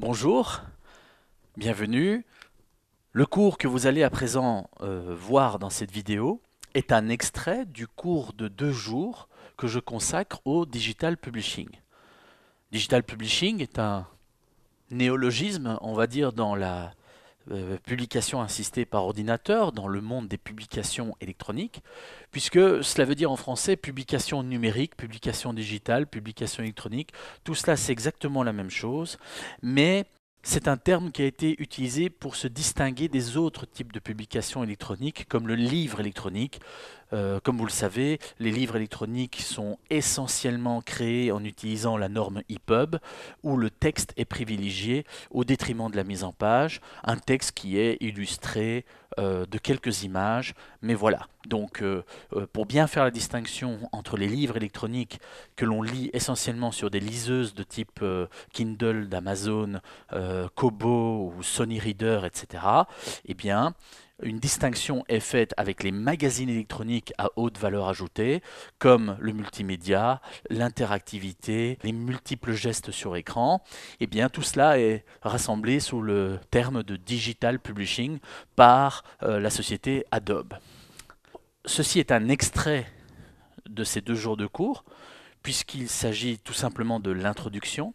Bonjour, bienvenue. Le cours que vous allez à présent voir dans cette vidéo est un extrait du cours de 2 jours que je consacre au digital publishing. Digital publishing est un néologisme, on va dire, dans la publication assistée par ordinateur, dans le monde des publications électroniques, puisque cela veut dire en français publication numérique, publication digitale, publication électronique. Tout cela, c'est exactement la même chose, mais c'est un terme qui a été utilisé pour se distinguer des autres types de publications électroniques, comme le livre électronique. Comme vous le savez, les livres électroniques sont essentiellement créés en utilisant la norme EPUB, où le texte est privilégié au détriment de la mise en page, un texte qui est illustré de quelques images, mais voilà. Donc, pour bien faire la distinction entre les livres électroniques que l'on lit essentiellement sur des liseuses de type Kindle d'Amazon, Kobo ou Sony Reader, etc., eh bien, une distinction est faite avec les magazines électroniques à haute valeur ajoutée, comme le multimédia, l'interactivité, les multiples gestes sur écran. Et bien, tout cela est rassemblé sous le terme de digital publishing par la société Adobe. Ceci est un extrait de ces 2 jours de cours, puisqu'il s'agit tout simplement de l'introduction.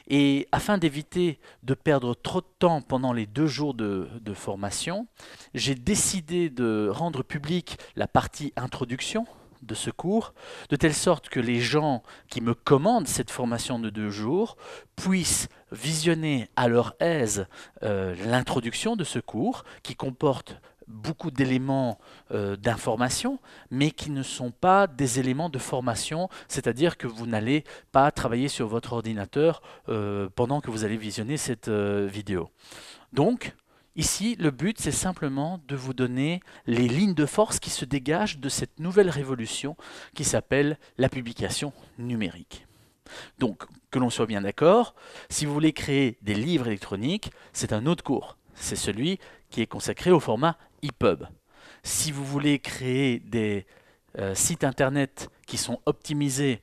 Et afin d'éviter de perdre trop de temps pendant les 2 jours de formation, j'ai décidé de rendre publique la partie introduction de ce cours, de telle sorte que les gens qui me commandent cette formation de 2 jours puissent visionner à leur aise l'introduction de ce cours qui comporte beaucoup d'éléments d'information, mais qui ne sont pas des éléments de formation, c'est-à-dire que vous n'allez pas travailler sur votre ordinateur pendant que vous allez visionner cette vidéo. Donc, ici, le but, c'est simplement de vous donner les lignes de force qui se dégagent de cette nouvelle révolution qui s'appelle la publication numérique. Donc, que l'on soit bien d'accord, si vous voulez créer des livres électroniques, c'est un autre cours. C'est celui qui est consacré au format EPUB. Si vous voulez créer des sites internet qui sont optimisés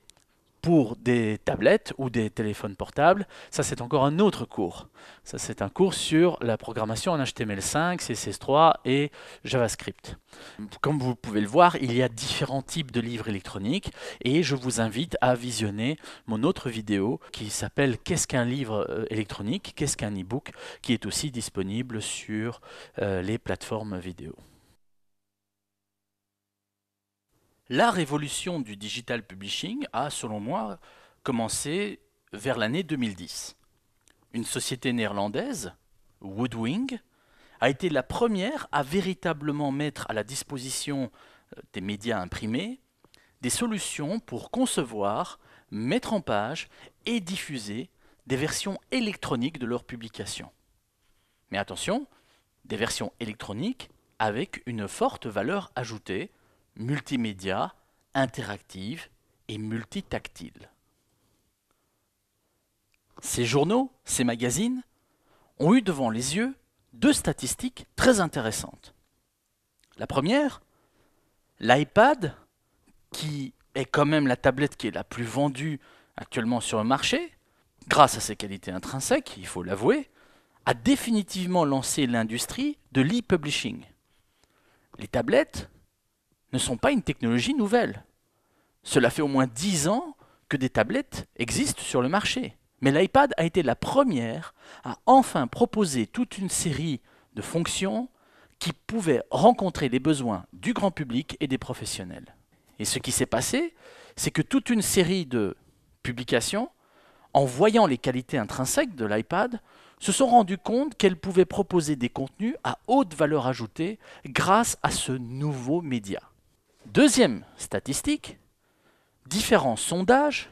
pour des tablettes ou des téléphones portables, ça c'est encore un autre cours. Ça c'est un cours sur la programmation en HTML5, CSS3 et JavaScript. Comme vous pouvez le voir, il y a différents types de livres électroniques et je vous invite à visionner mon autre vidéo qui s'appelle Qu'est-ce qu'un livre électronique, qu'est-ce qu'un e-book, qui est aussi disponible sur les plateformes vidéo. La révolution du digital publishing a, selon moi, commencé vers l'année 2010. Une société néerlandaise, Woodwing, a été la première à véritablement mettre à la disposition des médias imprimés des solutions pour concevoir, mettre en page et diffuser des versions électroniques de leurs publications. Mais attention, des versions électroniques avec une forte valeur ajoutée, multimédia, interactive et multitactile. Ces journaux, ces magazines, ont eu devant les yeux 2 statistiques très intéressantes. La première, l'iPad, qui est quand même la tablette qui est la plus vendue actuellement sur le marché, grâce à ses qualités intrinsèques, il faut l'avouer, a définitivement lancé l'industrie de l'e-publishing. Les tablettes ne sont pas une technologie nouvelle. Cela fait au moins 10 ans que des tablettes existent sur le marché. Mais l'iPad a été la première à enfin proposer toute une série de fonctions qui pouvaient rencontrer les besoins du grand public et des professionnels. Et ce qui s'est passé, c'est que toute une série de publications, en voyant les qualités intrinsèques de l'iPad, se sont rendues compte qu'elles pouvaient proposer des contenus à haute valeur ajoutée grâce à ce nouveau média. Deuxième statistique, différents sondages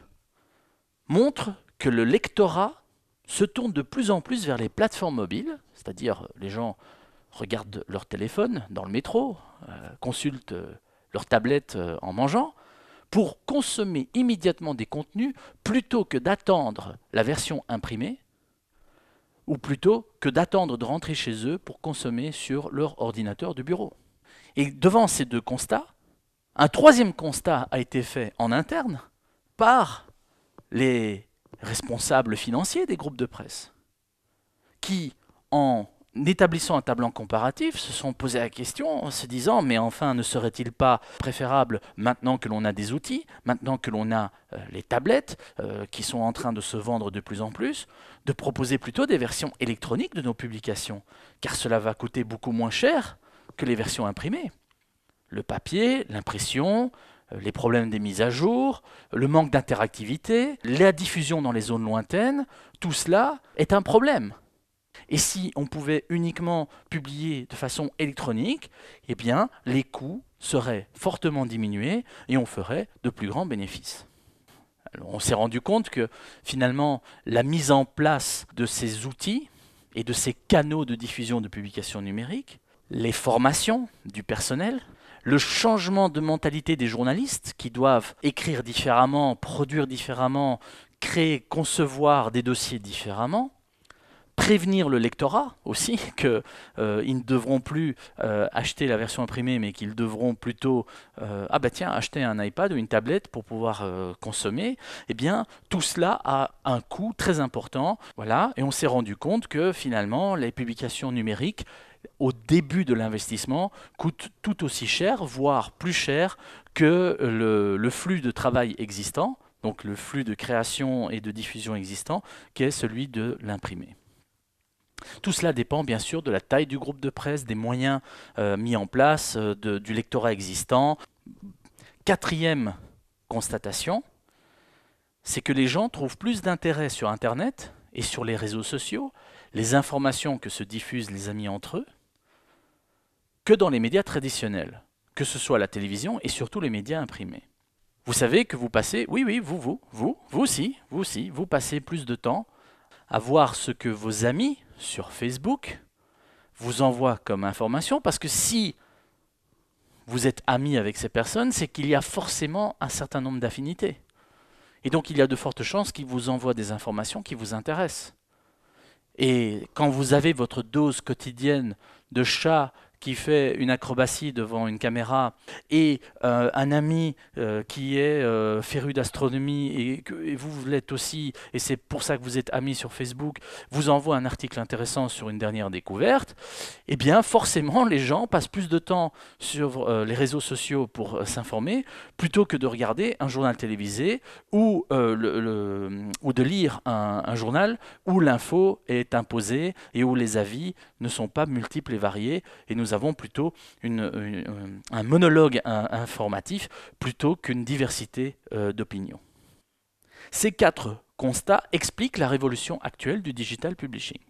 montrent que le lectorat se tourne de plus en plus vers les plateformes mobiles, c'est-à-dire les gens regardent leur téléphone dans le métro, consultent leur tablette en mangeant, pour consommer immédiatement des contenus plutôt que d'attendre la version imprimée ou plutôt que d'attendre de rentrer chez eux pour consommer sur leur ordinateur de bureau. Et devant ces 2 constats, un troisième constat a été fait en interne par les responsables financiers des groupes de presse. qui, en établissant un tableau comparatif, se sont posé la question en se disant mais enfin ne serait-il pas préférable maintenant que l'on a des outils, maintenant que l'on a les tablettes qui sont en train de se vendre de plus en plus, de proposer plutôt des versions électroniques de nos publications, car cela va coûter beaucoup moins cher que les versions imprimées. Le papier, l'impression, les problèmes des mises à jour, le manque d'interactivité, la diffusion dans les zones lointaines, tout cela est un problème. Et si on pouvait uniquement publier de façon électronique, eh bien, les coûts seraient fortement diminués et on ferait de plus grands bénéfices. Alors, on s'est rendu compte que finalement, la mise en place de ces outils et de ces canaux de diffusion de publications numériques, les formations du personnel, le changement de mentalité des journalistes qui doivent écrire différemment, produire différemment, créer, concevoir des dossiers différemment, prévenir le lectorat aussi qu'ils ne devront plus acheter la version imprimée, mais qu'ils devront plutôt acheter un iPad ou une tablette pour pouvoir consommer. Eh bien, tout cela a un coût très important. Voilà, et on s'est rendu compte que finalement, les publications numériques, au début de l'investissement, coûtent tout aussi cher, voire plus cher que le flux de travail existant, donc le flux de création et de diffusion existant, qui est celui de l'imprimé. Tout cela dépend bien sûr de la taille du groupe de presse, des moyens mis en place, du lectorat existant. Quatrième constatation, c'est que les gens trouvent plus d'intérêt sur Internet et sur les réseaux sociaux, les informations que se diffusent les amis entre eux, que dans les médias traditionnels, que ce soit la télévision et surtout les médias imprimés. Vous savez que vous passez, oui, vous aussi, vous passez plus de temps à voir ce que vos amis sur Facebook vous envoient comme information, parce que si vous êtes ami avec ces personnes, c'est qu'il y a forcément un certain nombre d'affinités. Et donc il y a de fortes chances qu'ils vous envoient des informations qui vous intéressent. Et quand vous avez votre dose quotidienne de chat qui fait une acrobatie devant une caméra et un ami qui est féru d'astronomie et vous l'êtes aussi, et c'est pour ça que vous êtes amis sur Facebook, vous envoie un article intéressant sur une dernière découverte, eh bien forcément les gens passent plus de temps sur les réseaux sociaux pour s'informer plutôt que de regarder un journal télévisé ou de lire un journal où l'info est imposée et où les avis ne sont pas multiples et variés, et nous avons plutôt un monologue informatif plutôt qu'une diversité d'opinions. Ces 4 constats expliquent la révolution actuelle du digital publishing.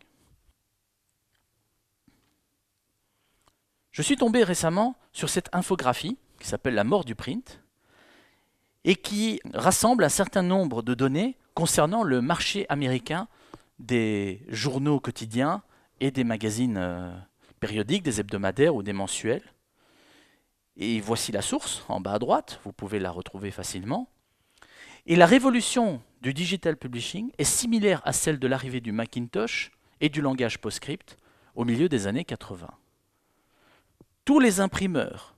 Je suis tombé récemment sur cette infographie qui s'appelle La mort du print et qui rassemble un certain nombre de données concernant le marché américain des journaux quotidiens et des magazines périodiques, des hebdomadaires ou des mensuels. Et voici la source, en bas à droite, vous pouvez la retrouver facilement. Et la révolution du digital publishing est similaire à celle de l'arrivée du Macintosh et du langage PostScript au milieu des années 80. Tous les imprimeurs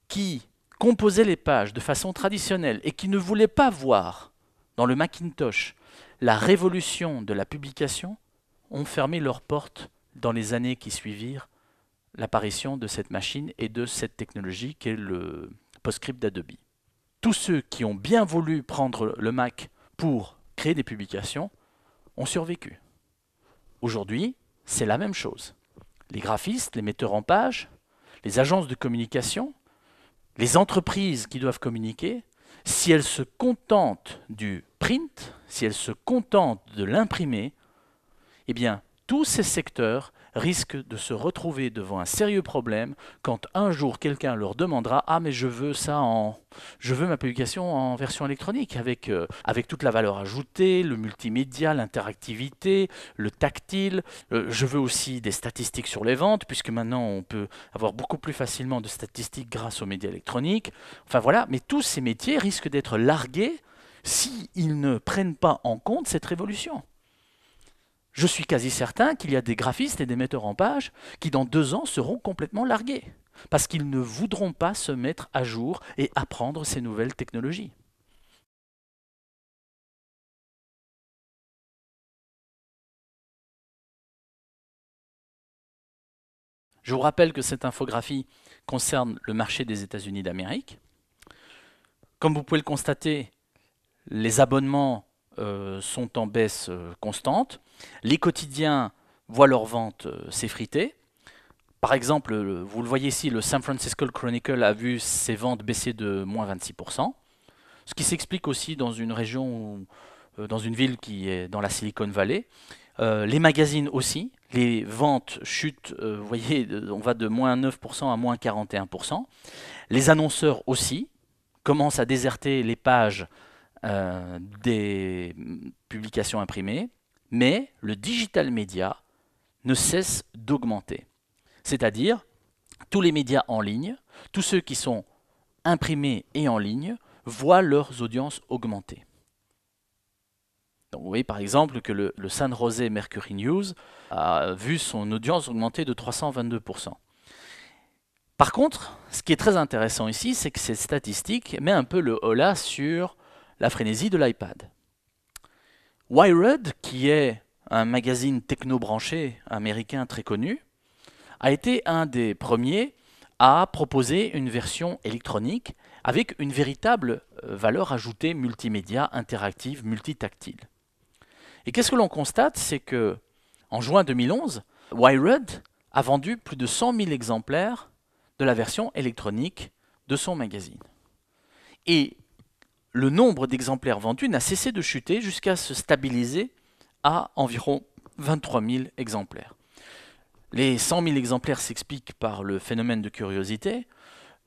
qui composaient les pages de façon traditionnelle et qui ne voulaient pas voir dans le Macintosh la révolution de la publication ont fermé leurs portes dans les années qui suivirent l'apparition de cette machine et de cette technologie qu'est le PostScript d'Adobe. Tous ceux qui ont bien voulu prendre le Mac pour créer des publications ont survécu. Aujourd'hui, c'est la même chose. Les graphistes, les metteurs en page, les agences de communication, les entreprises qui doivent communiquer, si elles se contentent du print, si elles se contentent de l'imprimer, eh bien, tous ces secteurs risquent de se retrouver devant un sérieux problème quand un jour quelqu'un leur demandera « Ah, mais je veux ma publication en version électronique avec toute la valeur ajoutée, le multimédia, l'interactivité, le tactile. Je veux aussi des statistiques sur les ventes, puisque maintenant on peut avoir beaucoup plus facilement de statistiques grâce aux médias électroniques. » Enfin voilà, mais tous ces métiers risquent d'être largués s'ils ne prennent pas en compte cette révolution. Je suis quasi certain qu'il y a des graphistes et des metteurs en page qui dans 2 ans seront complètement largués, parce qu'ils ne voudront pas se mettre à jour et apprendre ces nouvelles technologies. Je vous rappelle que cette infographie concerne le marché des États-Unis d'Amérique. Comme vous pouvez le constater, les abonnements sont en baisse constante. Les quotidiens voient leurs ventes s'effriter. Par exemple, vous le voyez ici, le San Francisco Chronicle a vu ses ventes baisser de moins 26%, ce qui s'explique aussi dans une région, dans une ville qui est dans la Silicon Valley. Les magazines aussi, les ventes chutent, vous voyez, on va de moins 9% à moins 41%. Les annonceurs aussi commencent à déserter les pages des publications imprimées, mais le digital media ne cesse d'augmenter. C'est-à-dire, tous les médias en ligne, tous ceux qui sont imprimés et en ligne, voient leurs audiences augmenter. Donc vous voyez par exemple que le San Jose Mercury News a vu son audience augmenter de 322%. Par contre, ce qui est très intéressant ici, c'est que cette statistique met un peu le holà sur la frénésie de l'iPad. Wired, qui est un magazine techno-branché américain très connu, a été un des premiers à proposer une version électronique avec une véritable valeur ajoutée multimédia, interactive, multitactile. Et qu'est-ce que l'on constate? C'est que en juin 2011, Wired a vendu plus de 100 000 exemplaires de la version électronique de son magazine. Et le nombre d'exemplaires vendus n'a cessé de chuter jusqu'à se stabiliser à environ 23 000 exemplaires. Les 100 000 exemplaires s'expliquent par le phénomène de curiosité.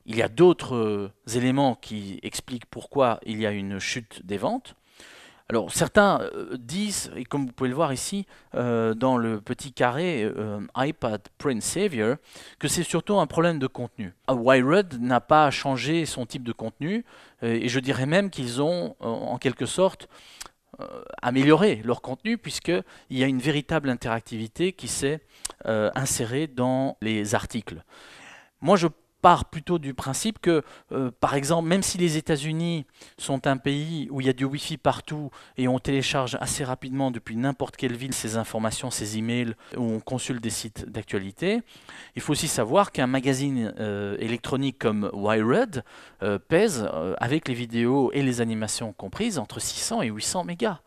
Il y a d'autres éléments qui expliquent pourquoi il y a une chute des ventes. Alors certains disent, et comme vous pouvez le voir ici, dans le petit carré iPad Print Savior, que c'est surtout un problème de contenu. Wired n'a pas changé son type de contenu, et je dirais même qu'ils ont en quelque sorte améliorer leur contenu puisqu'il y a une véritable interactivité qui s'est insérée dans les articles. Moi, je pars plutôt du principe que, par exemple, même si les États-Unis sont un pays où il y a du Wi-Fi partout et on télécharge assez rapidement depuis n'importe quelle ville ces informations, ces emails, où on consulte des sites d'actualité, il faut aussi savoir qu'un magazine électronique comme Wired pèse, avec les vidéos et les animations comprises, entre 600 et 800 mégas.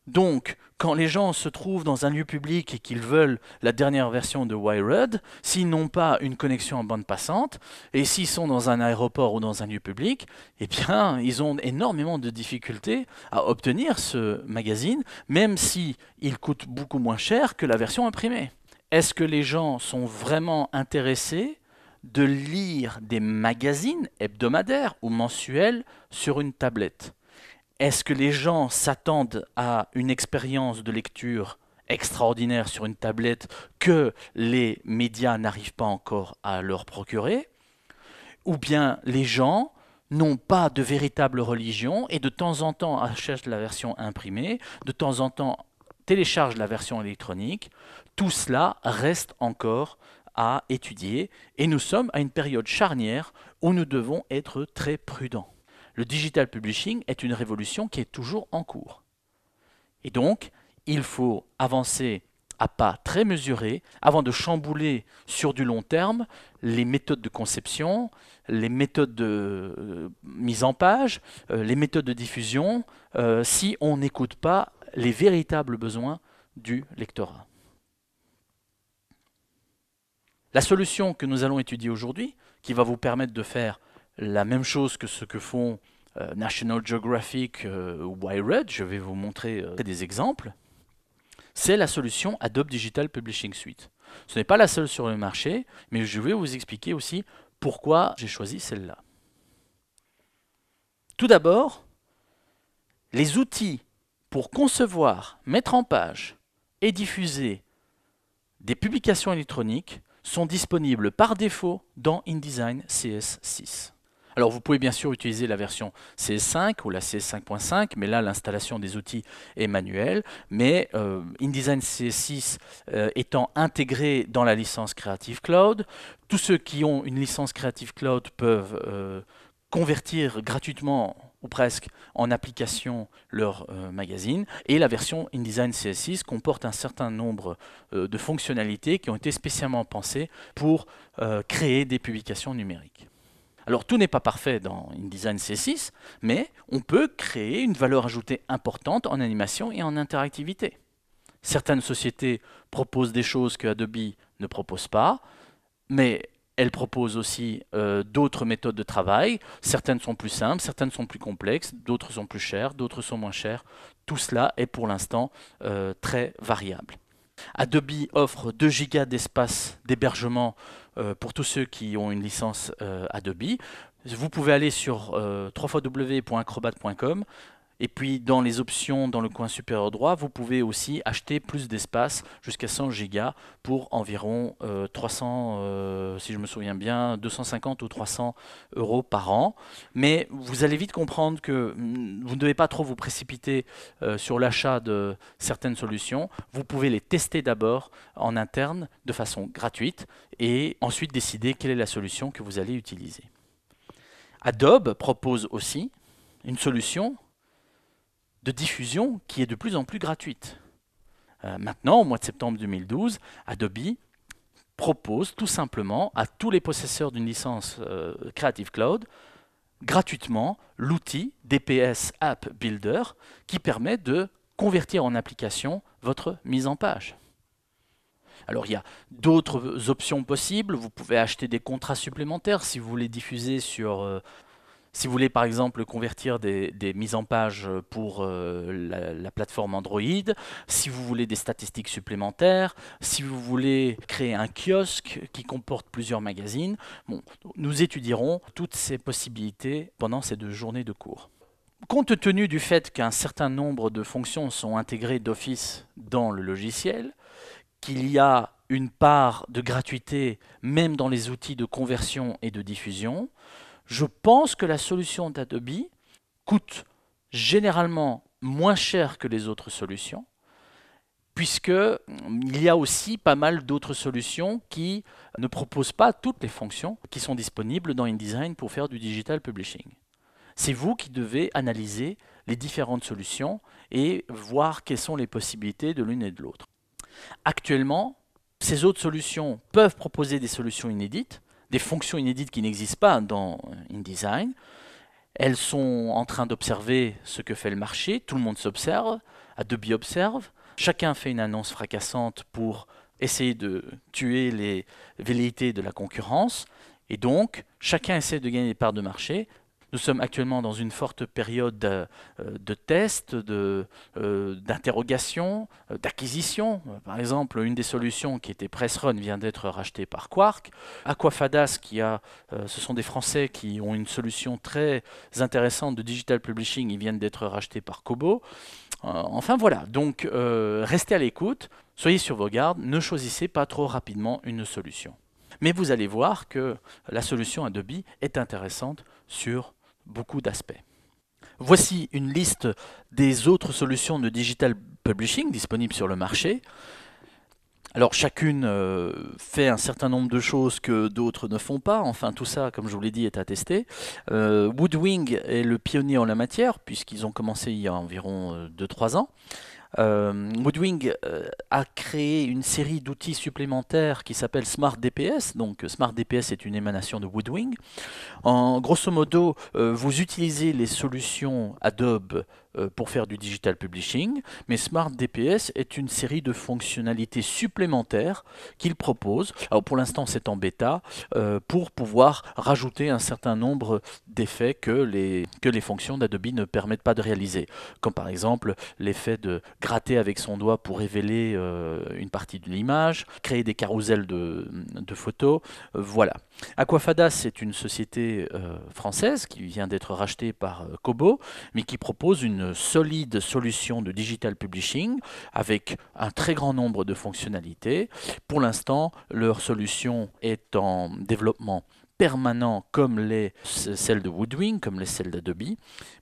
Donc, quand les gens se trouvent dans un lieu public et qu'ils veulent la dernière version de Wired, s'ils n'ont pas une connexion en bande passante, et s'ils sont dans un aéroport ou dans un lieu public, eh bien, ils ont énormément de difficultés à obtenir ce magazine, même s'il coûte beaucoup moins cher que la version imprimée. Est-ce que les gens sont vraiment intéressés de lire des magazines hebdomadaires ou mensuels sur une tablette? Est-ce que les gens s'attendent à une expérience de lecture extraordinaire sur une tablette que les médias n'arrivent pas encore à leur procurer? Ou bien les gens n'ont pas de véritable religion et de temps en temps achètent la version imprimée, de temps en temps téléchargent la version électronique? Tout cela reste encore à étudier et nous sommes à une période charnière où nous devons être très prudents. Le digital publishing est une révolution qui est toujours en cours. Et donc, il faut avancer à pas très mesurés avant de chambouler sur du long terme les méthodes de conception, les méthodes de mise en page, les méthodes de diffusion, si on n'écoute pas les véritables besoins du lectorat. La solution que nous allons étudier aujourd'hui, qui va vous permettre de faire la même chose que ce que font National Geographic ou Wired, je vais vous montrer des exemples, c'est la solution Adobe Digital Publishing Suite. Ce n'est pas la seule sur le marché, mais je vais vous expliquer aussi pourquoi j'ai choisi celle-là. Tout d'abord, les outils pour concevoir, mettre en page et diffuser des publications électroniques sont disponibles par défaut dans InDesign CS6. Alors vous pouvez bien sûr utiliser la version CS5 ou la CS5.5, mais là l'installation des outils est manuelle. Mais InDesign CS6 étant intégré dans la licence Creative Cloud, tous ceux qui ont une licence Creative Cloud peuvent convertir gratuitement ou presque, en application leur magazine. Et la version InDesign CS6 comporte un certain nombre de fonctionnalités qui ont été spécialement pensées pour créer des publications numériques. Alors tout n'est pas parfait dans InDesign CS6, mais on peut créer une valeur ajoutée importante en animation et en interactivité. Certaines sociétés proposent des choses que Adobe ne propose pas, mais elles proposent aussi d'autres méthodes de travail. Certaines sont plus simples, certaines sont plus complexes, d'autres sont plus chères, d'autres sont moins chères. Tout cela est pour l'instant très variable. Adobe offre 2 Go d'espace d'hébergement pour tous ceux qui ont une licence Adobe. Vous pouvez aller sur www.acrobat.com et puis dans les options, dans le coin supérieur droit, vous pouvez aussi acheter plus d'espace jusqu'à 100 Go pour environ 300, si je me souviens bien, 250 ou 300 euros par an. Mais vous allez vite comprendre que vous ne devez pas trop vous précipiter sur l'achat de certaines solutions. Vous pouvez les tester d'abord en interne de façon gratuite et ensuite décider quelle est la solution que vous allez utiliser. Adobe propose aussi une solution de diffusion qui est de plus en plus gratuite. Maintenant, au mois de septembre 2012, Adobe propose tout simplement à tous les possesseurs d'une licence Creative Cloud gratuitement l'outil DPS App Builder qui permet de convertir en application votre mise en page. Alors il y a d'autres options possibles, vous pouvez acheter des contrats supplémentaires si vous voulez diffuser sur... Si vous voulez par exemple convertir des mises en page pour la plateforme Android, si vous voulez des statistiques supplémentaires, si vous voulez créer un kiosque qui comporte plusieurs magazines, bon, nous étudierons toutes ces possibilités pendant ces 2 journées de cours. Compte tenu du fait qu'un certain nombre de fonctions sont intégrées d'office dans le logiciel, qu'il y a une part de gratuité même dans les outils de conversion et de diffusion, je pense que la solution d'Adobe coûte généralement moins cher que les autres solutions, puisqu'il y a aussi pas mal d'autres solutions qui ne proposent pas toutes les fonctions qui sont disponibles dans InDesign pour faire du digital publishing. C'est vous qui devez analyser les différentes solutions et voir quelles sont les possibilités de l'une et de l'autre. Actuellement, ces autres solutions peuvent proposer des solutions inédites, des fonctions inédites qui n'existent pas dans InDesign. Elles sont en train d'observer ce que fait le marché, tout le monde s'observe, Adobe observe, chacun fait une annonce fracassante pour essayer de tuer les velléités de la concurrence, et donc chacun essaie de gagner des parts de marché. Nous sommes actuellement dans une forte période de tests, d'interrogation, d'acquisition. Par exemple, une des solutions qui était PressRun vient d'être rachetée par Quark. Aquafadas, ce sont des Français qui ont une solution très intéressante de digital publishing, ils viennent d'être rachetés par Kobo. Enfin voilà, donc restez à l'écoute, soyez sur vos gardes, ne choisissez pas trop rapidement une solution. Mais vous allez voir que la solution Adobe est intéressante sur beaucoup d'aspects. Voici une liste des autres solutions de digital publishing disponibles sur le marché. Alors chacune fait un certain nombre de choses que d'autres ne font pas. Enfin tout ça, comme je vous l'ai dit, est à tester. Woodwing est le pionnier en la matière puisqu'ils ont commencé il y a environ 2-3 ans. Woodwing a créé une série d'outils supplémentaires qui s'appelle Smart DPS. Donc Smart DPS est une émanation de Woodwing. Grosso modo, vous utilisez les solutions Adobe pour faire du digital publishing, mais Smart DPS est une série de fonctionnalités supplémentaires qu'il propose. Alors pour l'instant c'est en bêta, pour pouvoir rajouter un certain nombre d'effets que les fonctions d'Adobe ne permettent pas de réaliser, comme par exemple l'effet de gratter avec son doigt pour révéler une partie de l'image, créer des carousels de photos, voilà. Aquafadas, c'est une société française qui vient d'être rachetée par Kobo, mais qui propose une solide solution de digital publishing avec un très grand nombre de fonctionnalités. Pour l'instant, leur solution est en développement permanent comme celles de Woodwing, comme celles d'Adobe,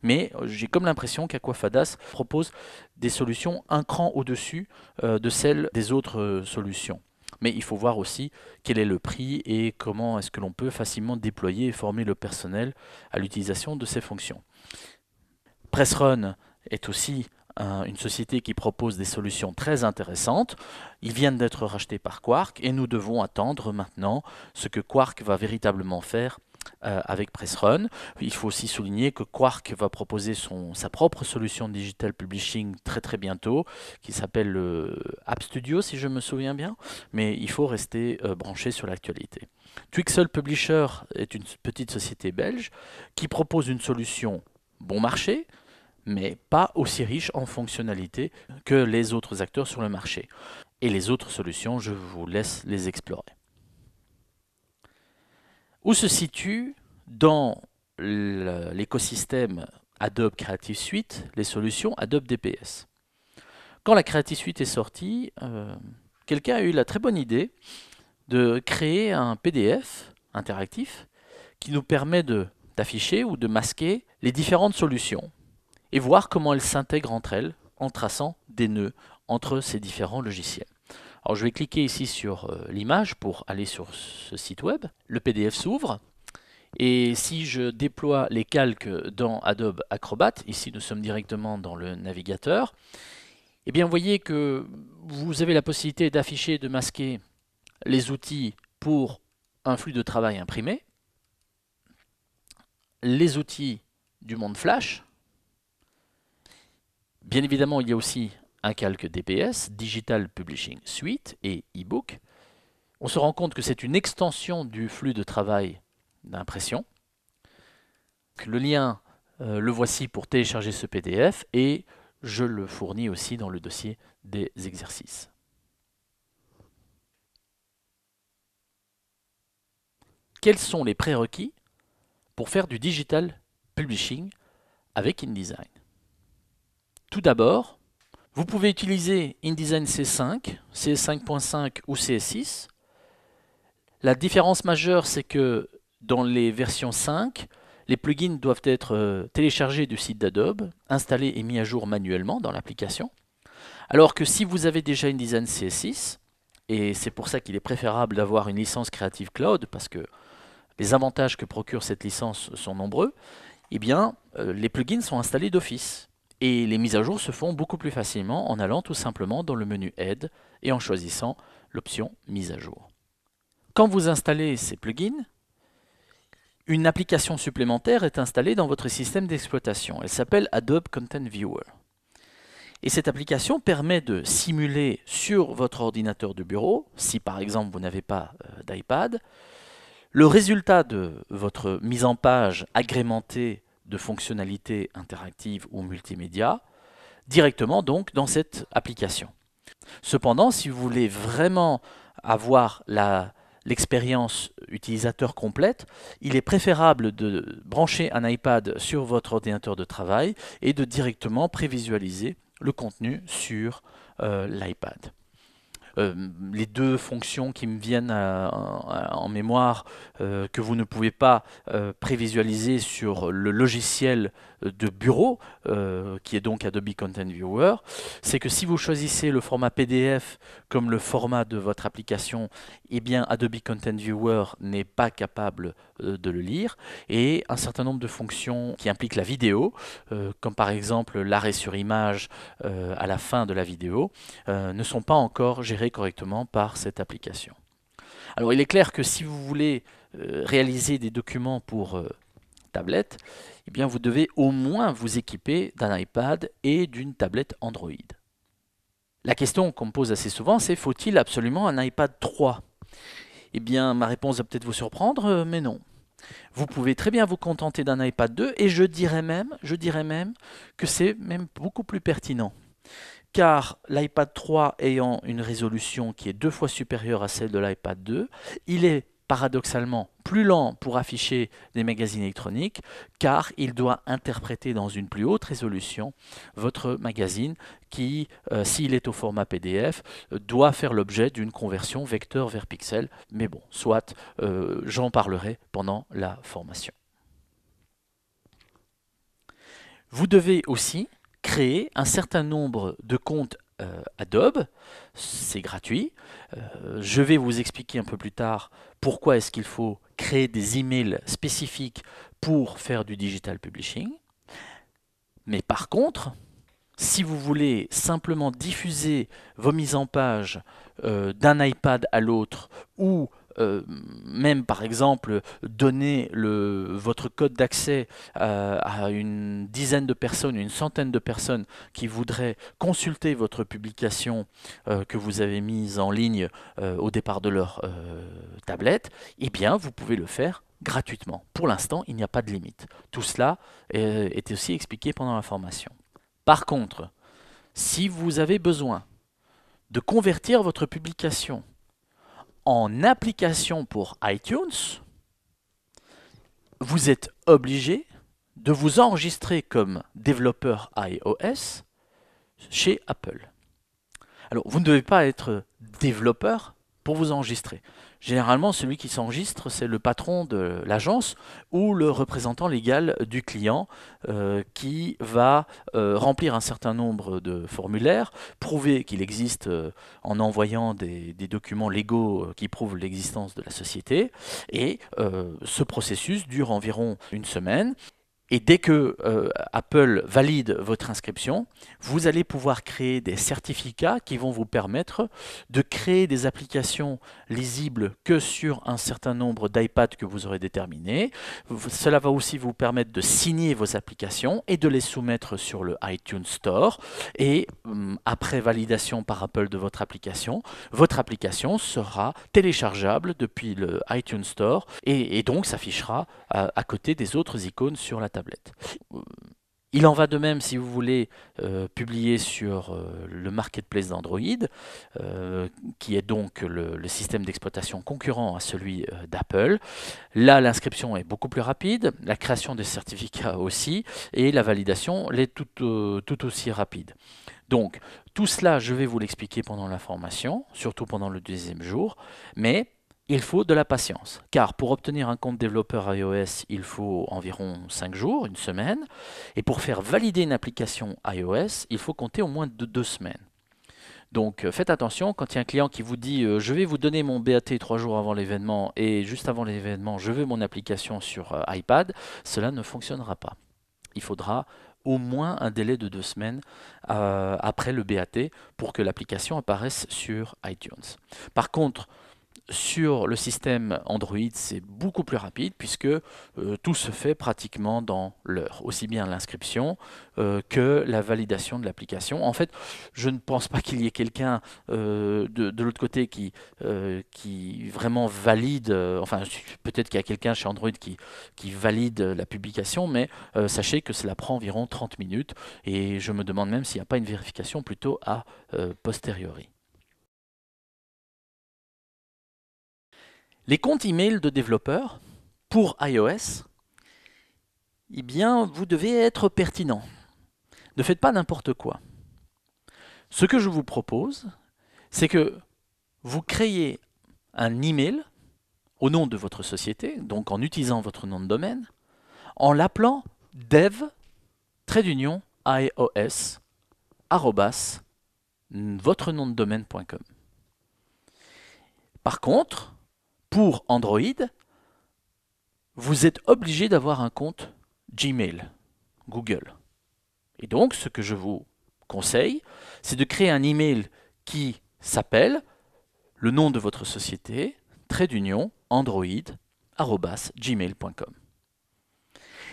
mais j'ai comme l'impression qu'Aquafadas propose des solutions un cran au-dessus de celles des autres solutions. Mais il faut voir aussi quel est le prix et comment est-ce que l'on peut facilement déployer et former le personnel à l'utilisation de ces fonctions. PressRun est aussi une société qui propose des solutions très intéressantes. Ils viennent d'être rachetés par Quark et nous devons attendre maintenant ce que Quark va véritablement faire avec PressRun. Il faut aussi souligner que Quark va proposer sa propre solution de digital publishing très bientôt, qui s'appelle App Studio si je me souviens bien, mais il faut rester branché sur l'actualité. Twixel Publisher est une petite société belge qui propose une solution bon marché, mais pas aussi riche en fonctionnalités que les autres acteurs sur le marché. Et les autres solutions, je vous laisse les explorer. Où se situe dans l'écosystème Adobe Creative Suite les solutions Adobe DPS? Quand la Creative Suite est sortie, quelqu'un a eu la très bonne idée de créer un PDF interactif qui nous permet d'afficher ou de masquer les différentes solutions et voir comment elles s'intègrent entre elles en traçant des nœuds entre ces différents logiciels. Alors je vais cliquer ici sur l'image pour aller sur ce site web. Le PDF s'ouvre et si je déploie les calques dans Adobe Acrobat, ici nous sommes directement dans le navigateur, eh bien vous voyez que vous avez la possibilité d'afficher et de masquer les outils pour un flux de travail imprimé, les outils du monde Flash. Bien évidemment, il y a aussi un calque DPS, Digital Publishing Suite et eBook. On se rend compte que c'est une extension du flux de travail d'impression. Le lien, le voici pour télécharger ce PDF et je le fournis aussi dans le dossier des exercices. Quels sont les prérequis pour faire du digital publishing avec InDesign? Tout d'abord, vous pouvez utiliser InDesign CS5, CS5.5 ou CS6. La différence majeure, c'est que dans les versions 5, les plugins doivent être téléchargés du site d'Adobe, installés et mis à jour manuellement dans l'application. Alors que si vous avez déjà InDesign CS6, et c'est pour ça qu'il est préférable d'avoir une licence Creative Cloud, parce que les avantages que procure cette licence sont nombreux, eh bien, les plugins sont installés d'office. Et les mises à jour se font beaucoup plus facilement en allant tout simplement dans le menu Aide et en choisissant l'option Mise à jour. Quand vous installez ces plugins, une application supplémentaire est installée dans votre système d'exploitation. Elle s'appelle Adobe Content Viewer. Et cette application permet de simuler sur votre ordinateur de bureau, si par exemple vous n'avez pas d'iPad, le résultat de votre mise en page agrémentée de fonctionnalités interactives ou multimédia, directement donc dans cette application. Cependant, si vous voulez vraiment avoir l'expérience utilisateur complète, il est préférable de brancher un iPad sur votre ordinateur de travail et de directement prévisualiser le contenu sur l'iPad. Les deux fonctions qui me viennent en mémoire que vous ne pouvez pas prévisualiser sur le logiciel de bureau, qui est donc Adobe Content Viewer, c'est que si vous choisissez le format PDF comme le format de votre application, eh bien Adobe Content Viewer n'est pas capable de le lire, et un certain nombre de fonctions qui impliquent la vidéo, comme par exemple l'arrêt sur image à la fin de la vidéo, ne sont pas encore gérées correctement par cette application. Alors il est clair que si vous voulez réaliser des documents pour tablette, eh bien vous devez au moins vous équiper d'un iPad et d'une tablette Android. La question qu'on me pose assez souvent, c'est faut-il absolument un iPad 3? Eh bien ma réponse va peut-être vous surprendre, mais non. Vous pouvez très bien vous contenter d'un iPad 2 et je dirais même que c'est même beaucoup plus pertinent. Car l'iPad 3 ayant une résolution qui est 2 fois supérieure à celle de l'iPad 2, il est paradoxalement plus lent pour afficher des magazines électroniques car il doit interpréter dans une plus haute résolution votre magazine qui, s'il est au format PDF, doit faire l'objet d'une conversion vecteur vers pixel. Mais bon, soit, j'en parlerai pendant la formation. Vous devez aussi créer un certain nombre de comptes Adobe, c'est gratuit. Je vais vous expliquer un peu plus tard pourquoi est-ce qu'il faut créer des emails spécifiques pour faire du digital publishing. Mais par contre, si vous voulez simplement diffuser vos mises en page d'un iPad à l'autre ou même par exemple donner votre code d'accès à une dizaine de personnes, une centaine de personnes qui voudraient consulter votre publication que vous avez mise en ligne au départ de leur tablette, eh bien vous pouvez le faire gratuitement. Pour l'instant, il n'y a pas de limite. Tout cela est aussi expliqué pendant la formation. Par contre, si vous avez besoin de convertir votre publication en application pour iTunes, vous êtes obligé de vous enregistrer comme développeur iOS chez Apple. Alors, vous ne devez pas être développeur pour vous enregistrer. Généralement, celui qui s'enregistre, c'est le patron de l'agence ou le représentant légal du client qui va remplir un certain nombre de formulaires, prouver qu'il existe en envoyant des documents légaux qui prouvent l'existence de la société. Et ce processus dure environ une semaine. Et dès que Apple valide votre inscription, vous allez pouvoir créer des certificats qui vont vous permettre de créer des applications lisibles que sur un certain nombre d'iPad que vous aurez déterminé. Cela va aussi vous permettre de signer vos applications et de les soumettre sur le iTunes Store. Et après validation par Apple de votre application sera téléchargeable depuis le iTunes Store et donc s'affichera à côté des autres icônes sur la tablette. Il en va de même si vous voulez publier sur le marketplace d'Android, qui est donc le système d'exploitation concurrent à celui d'Apple. Là, l'inscription est beaucoup plus rapide, la création des certificats aussi, et la validation l'est tout aussi rapide. Donc, tout cela, je vais vous l'expliquer pendant la formation, surtout pendant le deuxième jour, mais il faut de la patience, car pour obtenir un compte développeur iOS, il faut environ 5 jours, une semaine, et pour faire valider une application iOS, il faut compter au moins 2 semaines. Donc faites attention, quand il y a un client qui vous dit je vais vous donner mon BAT 3 jours avant l'événement et juste avant l'événement je veux mon application sur iPad, cela ne fonctionnera pas. Il faudra au moins un délai de 2 semaines après le BAT pour que l'application apparaisse sur iTunes. Par contre, sur le système Android, c'est beaucoup plus rapide puisque tout se fait pratiquement dans l'heure, aussi bien l'inscription que la validation de l'application. En fait, je ne pense pas qu'il y ait quelqu'un de l'autre côté qui vraiment valide, enfin peut-être qu'il y a quelqu'un chez Android qui valide la publication, mais sachez que cela prend environ 30 minutes et je me demande même s'il n'y a pas une vérification plutôt à posteriori. Les comptes email de développeurs pour iOS, eh bien, vous devez être pertinent. Ne faites pas n'importe quoi. Ce que je vous propose, c'est que vous créez un email au nom de votre société, donc en utilisant votre nom de domaine, en l'appelant dev-ios@votrenomdedomaine.com. Par contre, pour Android, vous êtes obligé d'avoir un compte Gmail, Google. Et donc, ce que je vous conseille, c'est de créer un email qui s'appelle le nom de votre société, android@gmail.com.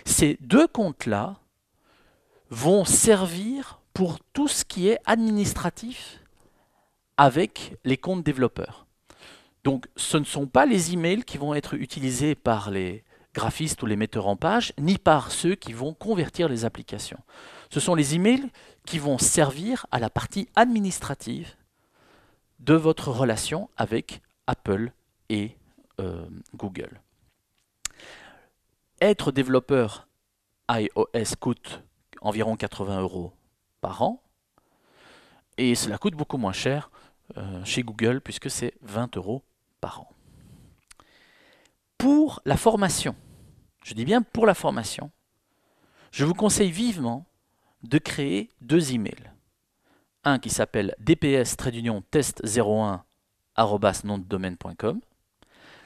Ces deux comptes-là vont servir pour tout ce qui est administratif avec les comptes développeurs. Donc, ce ne sont pas les emails qui vont être utilisés par les graphistes ou les metteurs en page, ni par ceux qui vont convertir les applications. Ce sont les emails qui vont servir à la partie administrative de votre relation avec Apple et Google. Être développeur iOS coûte environ 80 € par an, et cela coûte beaucoup moins cher chez Google puisque c'est 20 € par an. Pour la formation, je dis bien pour la formation, je vous conseille vivement de créer 2 emails. Un qui s'appelle dps-test01@nomdedomaine.com.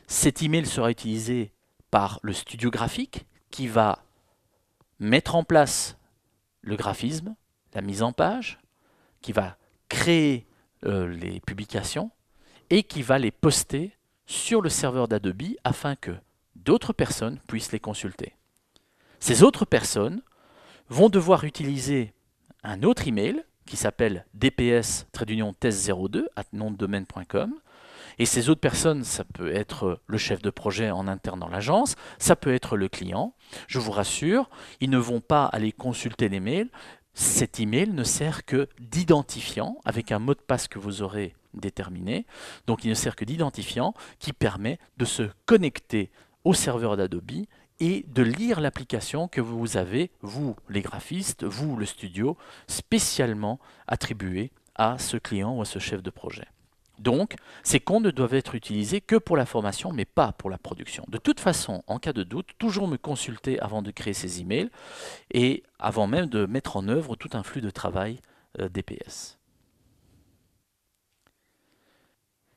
Cet email sera utilisé par le studio graphique qui va mettre en place le graphisme, la mise en page, qui va créer les publications et qui va les poster sur le serveur d'Adobe afin que d'autres personnes puissent les consulter. Ces autres personnes vont devoir utiliser un autre email qui s'appelle dps-test02@nomdedomaine.com. Et ces autres personnes, ça peut être le chef de projet en interne dans l'agence, ça peut être le client. Je vous rassure, ils ne vont pas aller consulter les mails. Cet email ne sert que d'identifiant avec un mot de passe que vous aurez déterminé. Donc il ne sert que d'identifiant qui permet de se connecter au serveur d'Adobe et de lire l'application que vous avez, vous les graphistes, vous le studio, spécialement attribué à ce client ou à ce chef de projet. Donc, ces comptes ne doivent être utilisés que pour la formation, mais pas pour la production. De toute façon, en cas de doute, toujours me consulter avant de créer ces emails et avant même de mettre en œuvre tout un flux de travail DPS.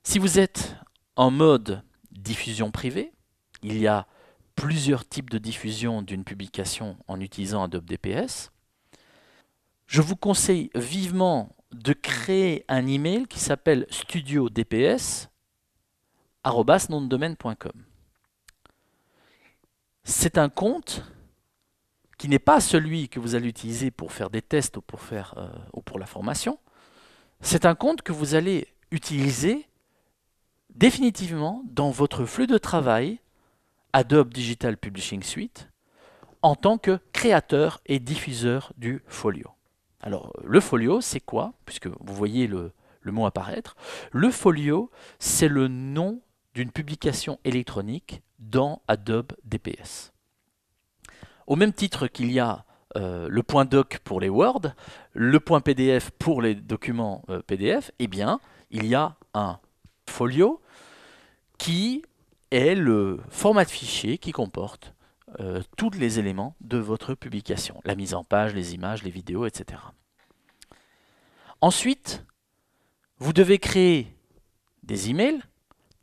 Si vous êtes en mode diffusion privée, il y a plusieurs types de diffusion d'une publication en utilisant Adobe DPS. Je vous conseille vivement de créer un email qui s'appelle studiodps@nomdedomaine.com. C'est un compte qui n'est pas celui que vous allez utiliser pour faire des tests ou pour la formation. C'est un compte que vous allez utiliser définitivement dans votre flux de travail Adobe Digital Publishing Suite en tant que créateur et diffuseur du folio. Alors, le folio, c'est quoi? Puisque vous voyez le mot apparaître. Le folio, c'est le nom d'une publication électronique dans Adobe DPS. Au même titre qu'il y a le point doc pour les Word, le point PDF pour les documents PDF, eh bien, il y a un folio qui est le format de fichier qui comporte tous les éléments de votre publication, la mise en page, les images, les vidéos, etc. Ensuite, vous devez créer des emails,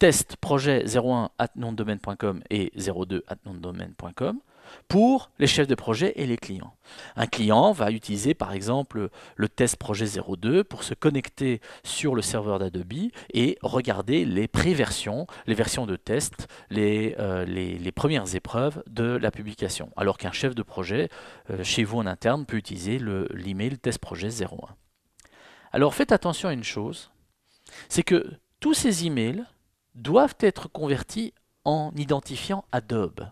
testprojet01@nomdedomaine.com et 02@nomdedomaine.com pour les chefs de projet et les clients. Un client va utiliser par exemple le test projet 02 pour se connecter sur le serveur d'Adobe et regarder les pré-versions, les versions de test, les premières épreuves de la publication. Alors qu'un chef de projet chez vous en interne peut utiliser l'email testprojet 01. Alors faites attention à une chose, c'est que tous ces emails doivent être convertis en identifiant Adobe.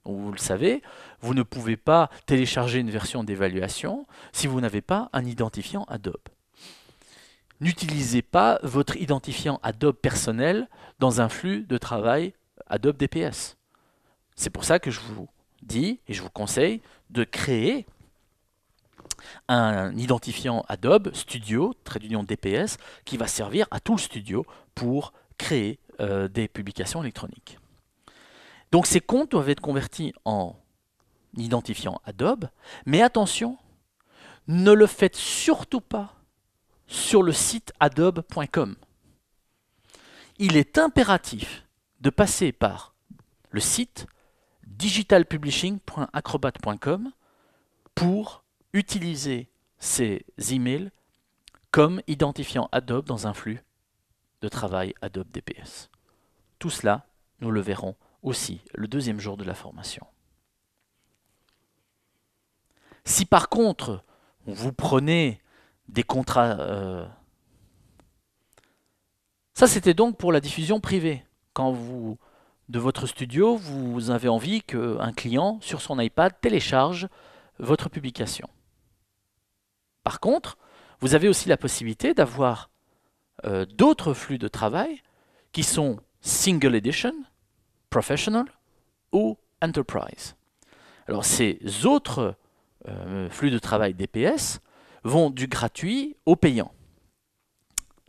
Vous le savez, vous ne pouvez pas télécharger une version d'évaluation si vous n'avez pas un identifiant Adobe. N'utilisez pas votre identifiant Adobe personnel dans un flux de travail Adobe DPS. C'est pour ça que je vous dis et je vous conseille de créer un identifiant Adobe Studio, DPS, qui va servir à tout le studio pour créer des publications électroniques. Donc ces comptes doivent être convertis en identifiant Adobe, mais attention, ne le faites surtout pas sur le site adobe.com. Il est impératif de passer par le site digitalpublishing.acrobat.com pour utiliser ces emails comme identifiant Adobe dans un flux de travail Adobe DPS. Tout cela, nous le verrons aussi le deuxième jour de la formation. Si par contre, vous prenez des contrats... ça, c'était donc pour la diffusion privée. Quand de votre studio, vous avez envie qu'un client, sur son iPad, télécharge votre publication. Par contre, vous avez aussi la possibilité d'avoir d'autres flux de travail qui sont Single Edition, Professional ou Enterprise. Alors ces autres flux de travail DPS vont du gratuit au payant.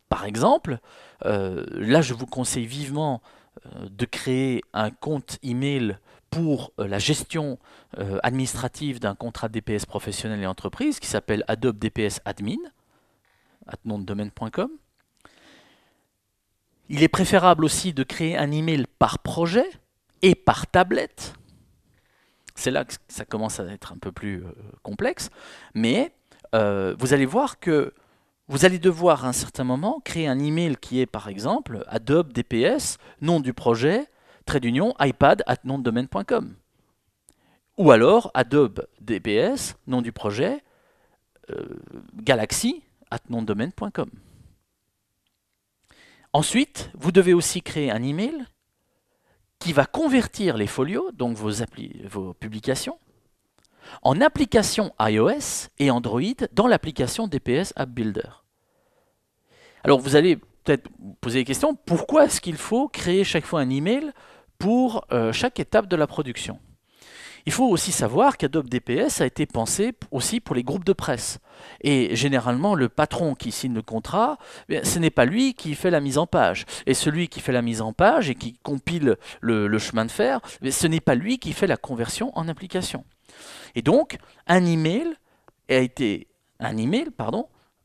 Par exemple, là je vous conseille vivement de créer un compte email pour la gestion administrative d'un contrat DPS professionnel et entreprise qui s'appelle Adobe DPS Admin, @nomdedomaine.com. Il est préférable aussi de créer un email par projet et par tablette. C'est là que ça commence à être un peu plus complexe, mais vous allez voir que vous allez devoir à un certain moment créer un email qui est par exemple Adobe DPS, nom du projet, trait d'union, iPad @ nom-de-domaine.com. Ou alors Adobe DPS, nom du projet, Galaxy @ nom-de-domaine.com. Ensuite, vous devez aussi créer un email qui va convertir les folios, donc vos publications, en application iOS et Android dans l'application DPS App Builder. Alors vous allez peut-être vous poser des questions, pourquoi est-ce qu'il faut créer chaque fois un email pour chaque étape de la production? Il faut aussi savoir qu'Adobe DPS a été pensé aussi pour les groupes de presse. Et généralement, le patron qui signe le contrat, ce n'est pas lui qui fait la mise en page. Et celui qui fait la mise en page et qui compile le chemin de fer, ce n'est pas lui qui fait la conversion en application. Et donc, un email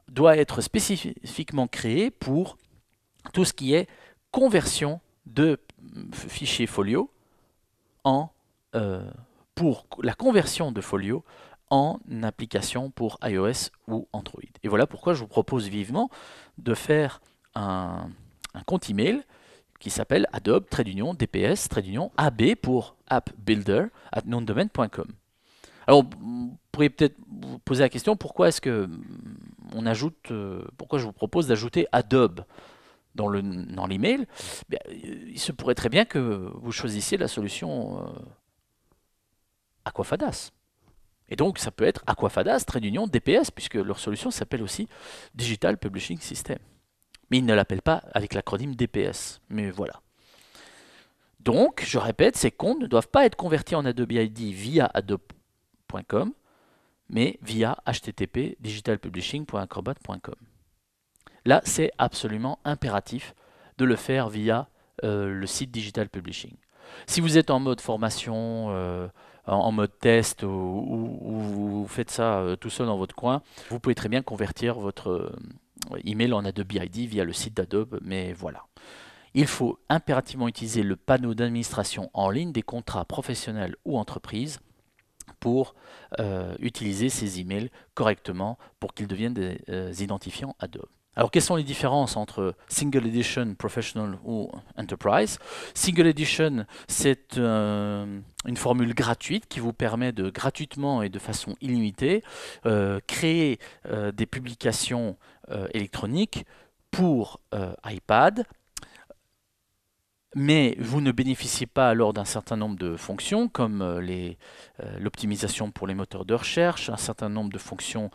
doit être spécifiquement créé pour tout ce qui est conversion de fichiers folio pour la conversion de folio en application pour iOS ou Android. Et voilà pourquoi je vous propose vivement de faire un compte email qui s'appelle Adobe-DPS-AB pour App Builder @nom-domaine.com. Alors, vous pourriez peut-être vous poser la question, pourquoi est-ce que pourquoi je vous propose d'ajouter Adobe dans l'email? Il se pourrait très bien que vous choisissiez la solution Aquafadas. Et donc, ça peut être Aquafadas, DPS, puisque leur solution s'appelle aussi Digital Publishing System. Mais ils ne l'appellent pas avec l'acronyme DPS. Mais voilà. Donc, je répète, ces comptes ne doivent pas être convertis en Adobe ID via adobe.com, mais via http digitalpublishing.acrobat.com. Là, c'est absolument impératif de le faire via le site Digital Publishing. Si vous êtes en mode formation, en mode test, ou vous faites ça tout seul dans votre coin, vous pouvez très bien convertir votre email en Adobe ID via le site d'Adobe, mais voilà. Il faut impérativement utiliser le panneau d'administration en ligne des contrats professionnels ou entreprises pour utiliser ces emails correctement pour qu'ils deviennent des identifiants Adobe. Alors, quelles sont les différences entre Single Edition, Professional ou Enterprise? Single Edition, c'est une formule gratuite qui vous permet de gratuitement et de façon illimitée créer des publications électroniques pour iPad, mais vous ne bénéficiez pas alors d'un certain nombre de fonctions comme l'optimisation pour les moteurs de recherche, un certain nombre de fonctions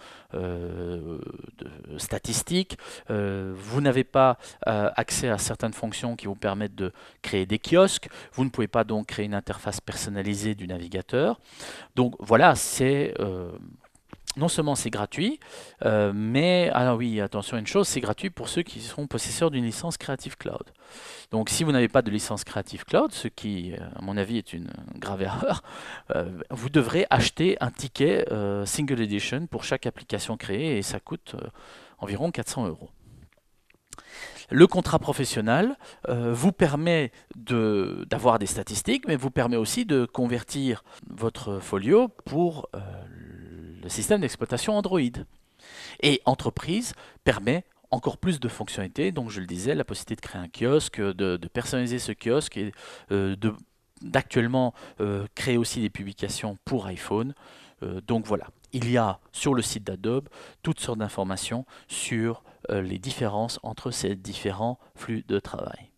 statistiques. Vous n'avez pas accès à certaines fonctions qui vous permettent de créer des kiosques. Vous ne pouvez pas donc créer une interface personnalisée du navigateur. Donc voilà, non seulement c'est gratuit, mais, ah oui, attention à une chose, c'est gratuit pour ceux qui seront possesseurs d'une licence Creative Cloud. Donc si vous n'avez pas de licence Creative Cloud, ce qui, à mon avis, est une grave erreur, vous devrez acheter un ticket Single Edition pour chaque application créée et ça coûte environ 400 €. Le contrat professionnel vous permet d'avoir des statistiques, mais vous permet aussi de convertir votre folio pour le système d'exploitation Android. Et entreprise permet encore plus de fonctionnalités, donc je le disais, la possibilité de créer un kiosque, de personnaliser ce kiosque et d'actuellement créer aussi des publications pour iPhone. Donc voilà, il y a sur le site d'Adobe toutes sortes d'informations sur les différences entre ces différents flux de travail.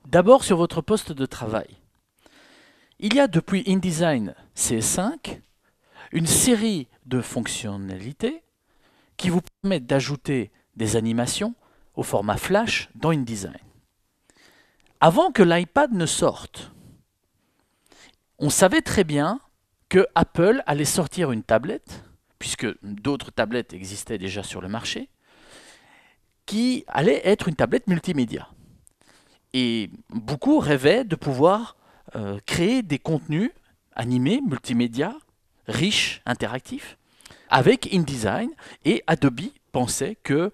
D'abord sur votre poste de travail. Il y a depuis InDesign CS5 une série de fonctionnalités qui vous permettent d'ajouter des animations au format Flash dans InDesign. Avant que l'iPad ne sorte, on savait très bien que Apple allait sortir une tablette, puisque d'autres tablettes existaient déjà sur le marché, qui allait être une tablette multimédia. Et beaucoup rêvaient de pouvoir créer des contenus animés, multimédia, riches, interactifs, avec InDesign, et Adobe pensait que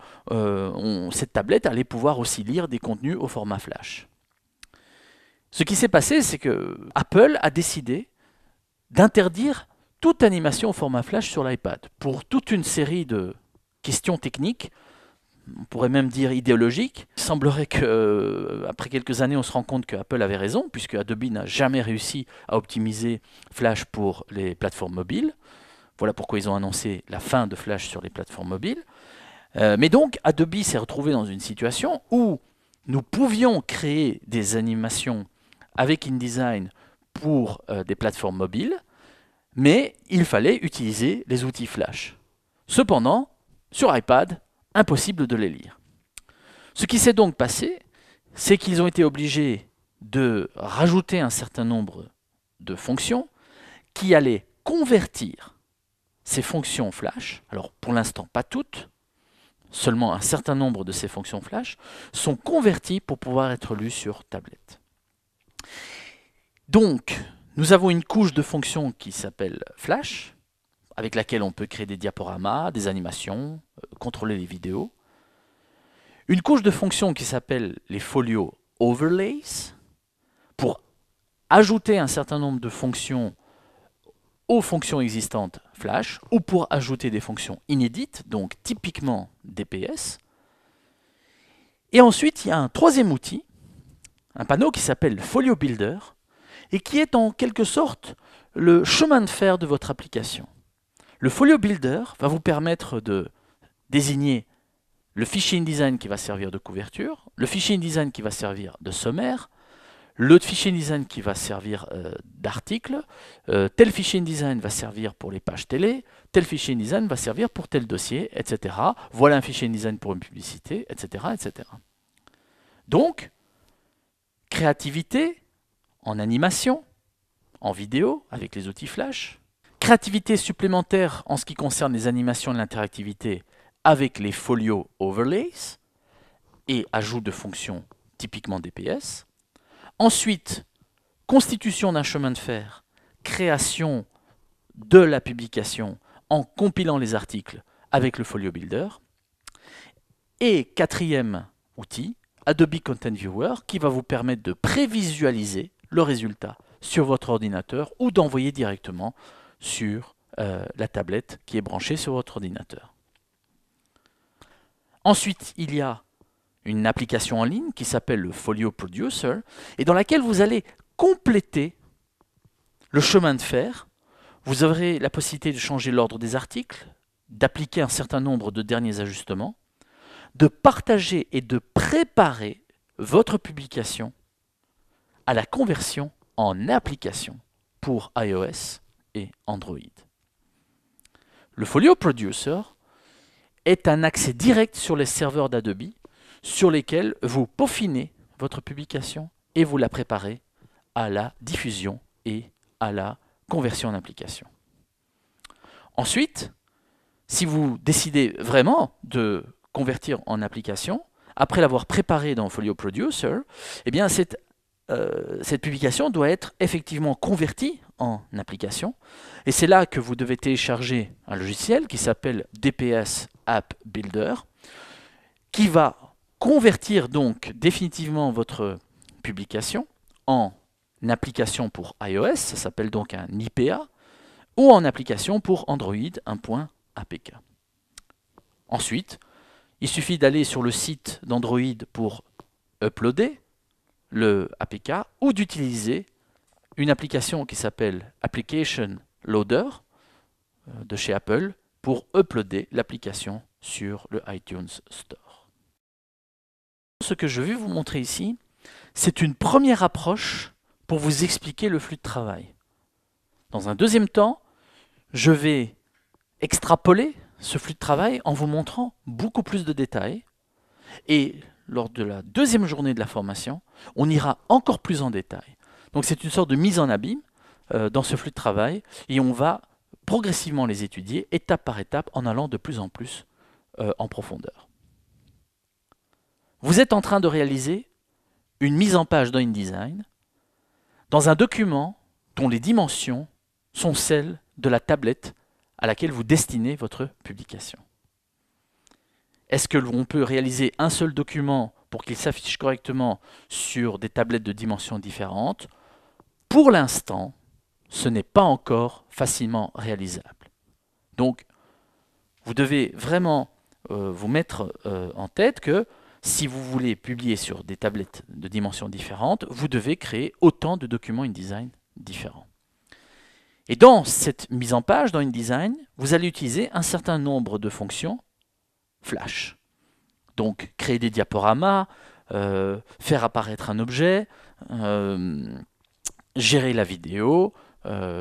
cette tablette allait pouvoir aussi lire des contenus au format Flash. Ce qui s'est passé, c'est que Apple a décidé d'interdire toute animation au format flash sur l'iPad pour toute une série de questions techniques, on pourrait même dire idéologiques. Il semblerait qu'après quelques années, on se rend compte que Apple avait raison, puisque Adobe n'a jamais réussi à optimiser Flash pour les plateformes mobiles. Voilà pourquoi ils ont annoncé la fin de Flash sur les plateformes mobiles. Mais donc, Adobe s'est retrouvé dans une situation où nous pouvions créer des animations avec InDesign pour des plateformes mobiles, mais il fallait utiliser les outils Flash. Cependant, sur iPad, impossible de les lire. Ce qui s'est donc passé, c'est qu'ils ont été obligés de rajouter un certain nombre de fonctions qui allaient convertir ces fonctions Flash, alors pour l'instant pas toutes, seulement un certain nombre de ces fonctions Flash, sont converties pour pouvoir être lues sur tablette. Donc, nous avons une couche de fonctions qui s'appelle Flash, avec laquelle on peut créer des diaporamas, des animations, contrôler les vidéos. Une couche de fonctions qui s'appelle les Folio Overlays, pour ajouter un certain nombre de fonctions aux fonctions existantes Flash, ou pour ajouter des fonctions inédites, donc typiquement DPS. Et ensuite, il y a un troisième outil, un panneau qui s'appelle Folio Builder, et qui est en quelque sorte le chemin de fer de votre application. Le Folio Builder va vous permettre de désigner le fichier InDesign qui va servir de couverture, le fichier InDesign qui va servir de sommaire, le fichier InDesign qui va servir d'article, tel fichier InDesign va servir pour les pages télé, tel fichier InDesign va servir pour tel dossier, etc. Voilà un fichier InDesign pour une publicité, etc., etc. Donc, créativité en animation, en vidéo, avec les outils Flash, créativité supplémentaire en ce qui concerne les animations et l'interactivité avec les Folio Overlays et ajout de fonctions typiquement DPS. Ensuite, constitution d'un chemin de fer, création de la publication en compilant les articles avec le Folio Builder. Et quatrième outil, Adobe Content Viewer, qui va vous permettre de prévisualiser le résultat sur votre ordinateur ou d'envoyer directement sur la tablette qui est branchée sur votre ordinateur. Ensuite, il y a une application en ligne qui s'appelle le Folio Producer et dans laquelle vous allez compléter le chemin de fer. Vous aurez la possibilité de changer l'ordre des articles, d'appliquer un certain nombre de derniers ajustements, de partager et de préparer votre publication à la conversion en application pour iOS et Android. Le Folio Producer est un accès direct sur les serveurs d'Adobe sur lesquels vous peaufinez votre publication et vous la préparez à la diffusion et à la conversion en application. Ensuite, si vous décidez vraiment de convertir en application, après l'avoir préparé dans Folio Producer, eh bien cette publication doit être effectivement convertie en application. Et c'est là que vous devez télécharger un logiciel qui s'appelle DPS App Builder, qui va convertir donc définitivement votre publication en application pour iOS, ça s'appelle donc un IPA, ou en application pour Android, un point APK. Ensuite, il suffit d'aller sur le site d'Android pour uploader le APK ou d'utiliser une application qui s'appelle Application Loader de chez Apple pour uploader l'application sur le iTunes Store. Ce que je vais vous montrer ici, c'est une première approche pour vous expliquer le flux de travail. Dans un deuxième temps, je vais extrapoler ce flux de travail en vous montrant beaucoup plus de détails. Et lors de la deuxième journée de la formation, on ira encore plus en détail. Donc c'est une sorte de mise en abîme dans ce flux de travail et on va progressivement les étudier étape par étape en allant de plus en plus en profondeur. Vous êtes en train de réaliser une mise en page dans InDesign dans un document dont les dimensions sont celles de la tablette à laquelle vous destinez votre publication. Est-ce que l'on peut réaliser un seul document pour qu'il s'affiche correctement sur des tablettes de dimensions différentes, pour l'instant, ce n'est pas encore facilement réalisable. Donc, vous devez vraiment vous mettre en tête que si vous voulez publier sur des tablettes de dimensions différentes, vous devez créer autant de documents InDesign différents. Et dans cette mise en page, dans InDesign, vous allez utiliser un certain nombre de fonctions Flash. Donc, créer des diaporamas, faire apparaître un objet, gérer la vidéo,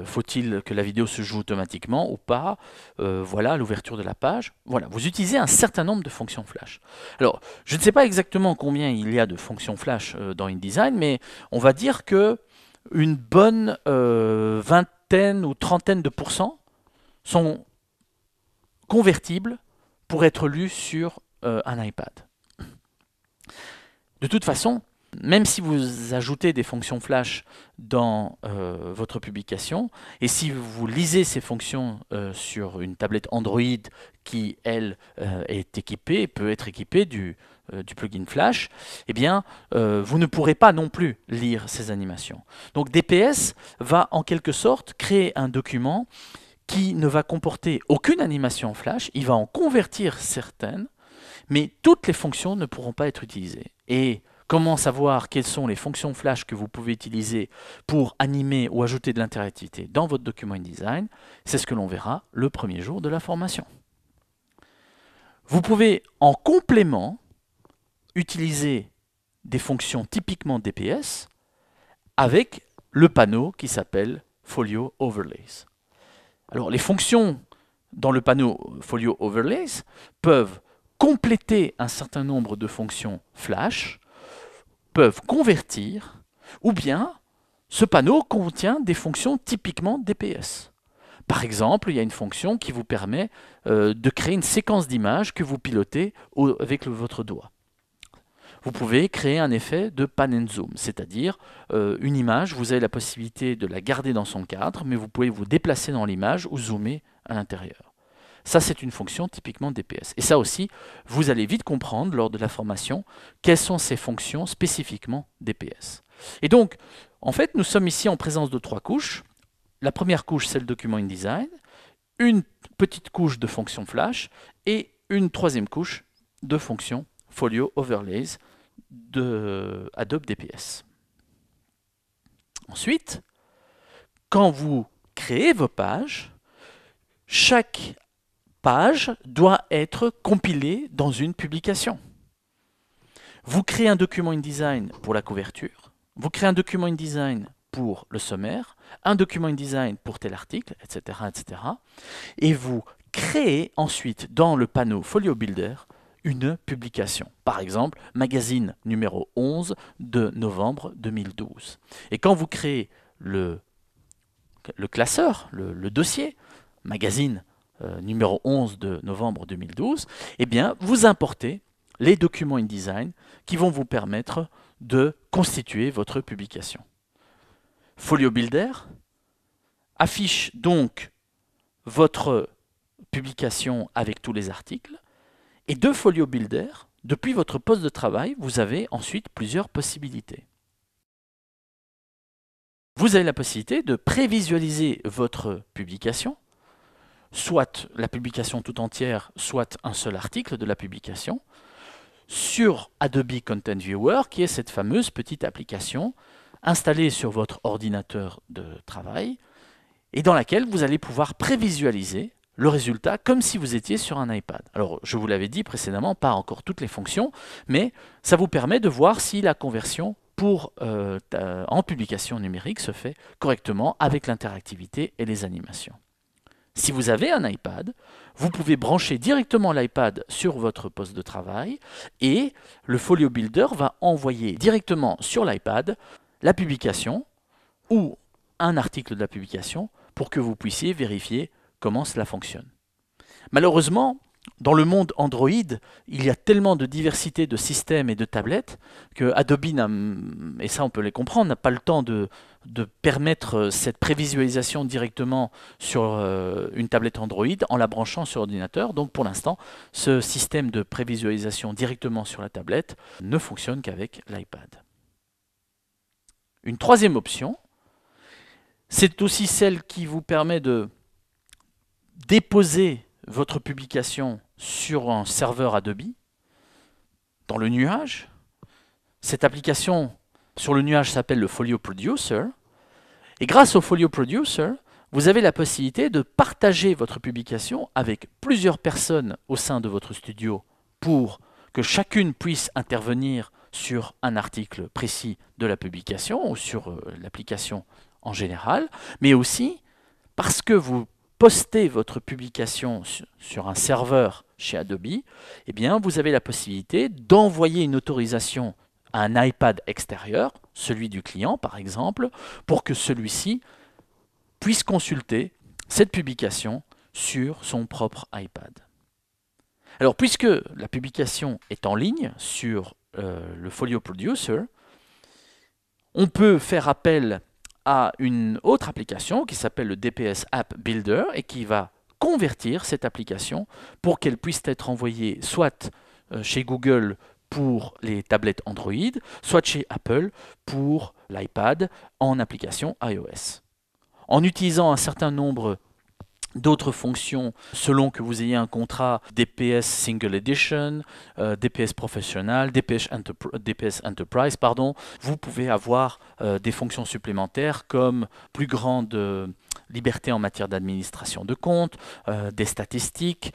faut-il que la vidéo se joue automatiquement ou pas, voilà l'ouverture de la page. Voilà, vous utilisez un certain nombre de fonctions Flash. Alors, je ne sais pas exactement combien il y a de fonctions Flash dans InDesign, mais on va dire que une bonne vingtaine ou trentaine de pourcents sont convertibles pour être lus sur un iPad. De toute façon, même si vous ajoutez des fonctions Flash dans votre publication, et si vous lisez ces fonctions sur une tablette Android qui, elle, est équipée, peut être équipée du plugin Flash, eh bien, vous ne pourrez pas non plus lire ces animations. Donc DPS va en quelque sorte créer un document qui ne va comporter aucune animation Flash, il va en convertir certaines, mais toutes les fonctions ne pourront pas être utilisées. Et comment savoir quelles sont les fonctions Flash que vous pouvez utiliser pour animer ou ajouter de l'interactivité dans votre document InDesign? C'est ce que l'on verra le premier jour de la formation. Vous pouvez en complément utiliser des fonctions typiquement DPS avec le panneau qui s'appelle Folio Overlays. Alors les fonctions dans le panneau Folio Overlays peuvent compléter un certain nombre de fonctions Flash, peuvent convertir, ou bien ce panneau contient des fonctions typiquement DPS. Par exemple, il y a une fonction qui vous permet de créer une séquence d'images que vous pilotez avec votre doigt. Vous pouvez créer un effet de pan and zoom, c'est-à-dire une image, vous avez la possibilité de la garder dans son cadre, mais vous pouvez vous déplacer dans l'image ou zoomer à l'intérieur. Ça, c'est une fonction typiquement DPS. Et ça aussi, vous allez vite comprendre lors de la formation quelles sont ces fonctions spécifiquement DPS. Et donc, en fait, nous sommes ici en présence de trois couches. La première couche, c'est le document InDesign, une petite couche de fonctions Flash et une troisième couche de fonctions Folio Overlays de Adobe DPS. Ensuite, quand vous créez vos pages, chaque page doit être compilée dans une publication. Vous créez un document InDesign pour la couverture, vous créez un document InDesign pour le sommaire, un document InDesign pour tel article, etc., etc. Et vous créez ensuite dans le panneau Folio Builder une publication. Par exemple, magazine numéro 11 de novembre 2012. Et quand vous créez le classeur, le dossier, magazine numéro 11 de novembre 2012, eh bien, vous importez les documents InDesign qui vont vous permettre de constituer votre publication. Folio Builder affiche donc votre publication avec tous les articles. Et de Folio Builder, depuis votre poste de travail, vous avez ensuite plusieurs possibilités. Vous avez la possibilité de prévisualiser votre publication, soit la publication tout entière, soit un seul article de la publication, sur Adobe Content Viewer, qui est cette fameuse petite application installée sur votre ordinateur de travail, et dans laquelle vous allez pouvoir prévisualiser le résultat comme si vous étiez sur un iPad. Alors, je vous l'avais dit précédemment, pas encore toutes les fonctions, mais ça vous permet de voir si la conversion en publication numérique se fait correctement avec l'interactivité et les animations. Si vous avez un iPad, vous pouvez brancher directement l'iPad sur votre poste de travail et le Folio Builder va envoyer directement sur l'iPad la publication ou un article de la publication pour que vous puissiez vérifier comment cela fonctionne. Malheureusement, dans le monde Android, il y a tellement de diversité de systèmes et de tablettes que Adobe, et ça on peut les comprendre, n'a pas le temps de permettre cette prévisualisation directement sur une tablette Android en la branchant sur ordinateur. Donc pour l'instant, ce système de prévisualisation directement sur la tablette ne fonctionne qu'avec l'iPad. Une troisième option, c'est aussi celle qui vous permet de déposer votre publication sur un serveur Adobe, dans le nuage. Cette application sur le nuage s'appelle le Folio Producer. Et grâce au Folio Producer, vous avez la possibilité de partager votre publication avec plusieurs personnes au sein de votre studio pour que chacune puisse intervenir sur un article précis de la publication ou sur l'application en général, mais aussi parce que vous postez votre publication sur un serveur chez Adobe, eh bien, vous avez la possibilité d'envoyer une autorisation à un iPad extérieur, celui du client par exemple, pour que celui-ci puisse consulter cette publication sur son propre iPad. Alors, puisque la publication est en ligne sur le Folio Producer, on peut faire appel à une autre application qui s'appelle le DPS App Builder et qui va convertir cette application pour qu'elle puisse être envoyée soit chez Google pour les tablettes Android, soit chez Apple pour l'iPad en application iOS. En utilisant un certain nombre d'autres fonctions selon que vous ayez un contrat DPS Single Edition, DPS Professional, DPS Enterprise, pardon, vous pouvez avoir des fonctions supplémentaires comme plus grande liberté en matière d'administration de compte, des statistiques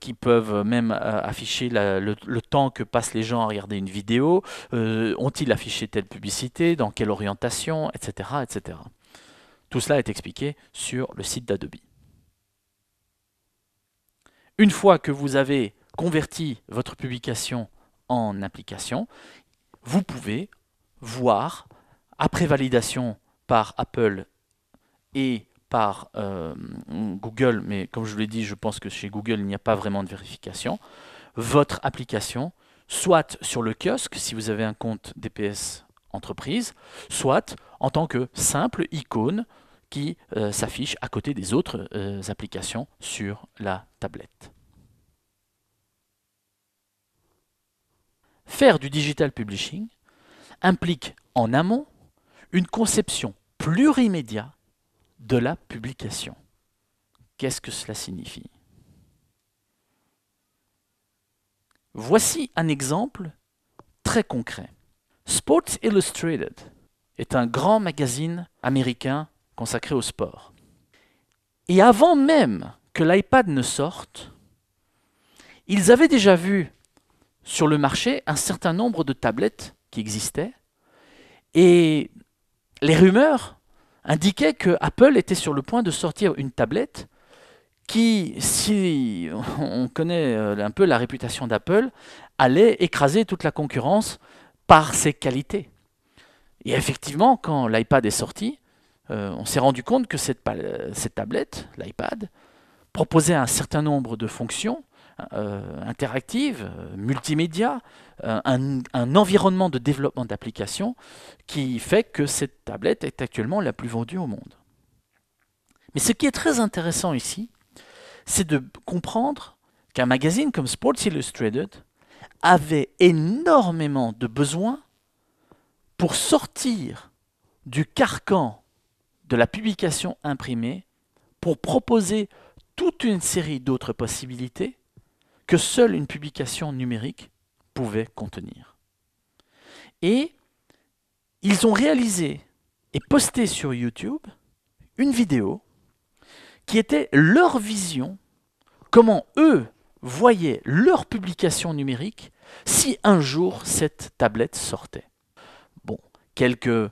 qui peuvent même afficher le temps que passent les gens à regarder une vidéo, ont-ils affiché telle publicité, dans quelle orientation, etc., etc. Tout cela est expliqué sur le site d'Adobe. Une fois que vous avez converti votre publication en application, vous pouvez voir, après validation par Apple et par Google, mais comme je vous l'ai dit, je pense que chez Google, il n'y a pas vraiment de vérification, votre application, soit sur le kiosque, si vous avez un compte DPS entreprise, soit en tant que simple icône qui s'affiche à côté des autres applications sur la tablette. Faire du digital publishing implique en amont une conception plurimédia de la publication. Qu'est-ce que cela signifie? Voici un exemple très concret. Sports Illustrated est un grand magazine américain consacré au sport. Et avant même que l'iPad ne sorte, ils avaient déjà vu sur le marché un certain nombre de tablettes qui existaient et les rumeurs indiquaient que Apple était sur le point de sortir une tablette qui, si on connaît un peu la réputation d'Apple, allait écraser toute la concurrence par ses qualités. Et effectivement, quand l'iPad est sorti, on s'est rendu compte que cette tablette, l'iPad, proposait un certain nombre de fonctions interactives, multimédia, un environnement de développement d'applications qui fait que cette tablette est actuellement la plus vendue au monde. Mais ce qui est très intéressant ici, c'est de comprendre qu'un magazine comme Sports Illustrated avait énormément de besoins pour sortir du carcan de la publication imprimée pour proposer toute une série d'autres possibilités que seule une publication numérique pouvait contenir. Et ils ont réalisé et posté sur YouTube une vidéo qui était leur vision, comment eux voyaient leur publication numérique si un jour cette tablette sortait. Bon, quelques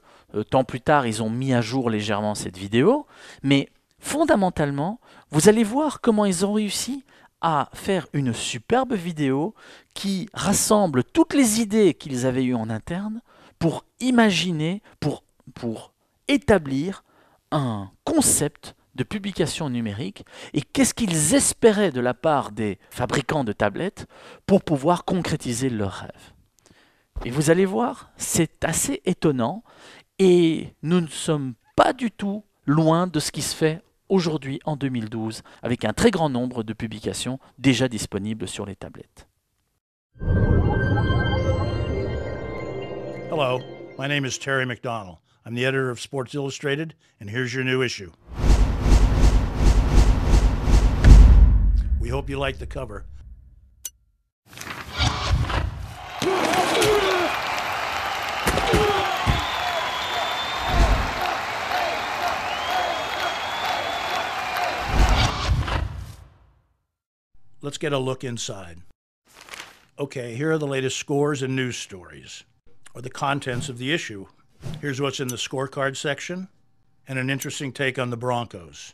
temps plus tard, ils ont mis à jour légèrement cette vidéo, mais fondamentalement, vous allez voir comment ils ont réussi à faire une superbe vidéo qui rassemble toutes les idées qu'ils avaient eues en interne pour imaginer, pour établir un concept de publication numérique et qu'est-ce qu'ils espéraient de la part des fabricants de tablettes pour pouvoir concrétiser leurs rêves. Et vous allez voir, c'est assez étonnant et nous ne sommes pas du tout loin de ce qui se fait aujourd'hui en 2012 avec un très grand nombre de publications déjà disponibles sur les tablettes. Hello, my name is Terry McDonald. I'm the editor of Sports Illustrated, and here's your new issue. We hope you like the cover. Let's get a look inside. Okay, here are the latest scores and news stories, or the contents of the issue. Here's what's in the scorecard section, and an interesting take on the Broncos.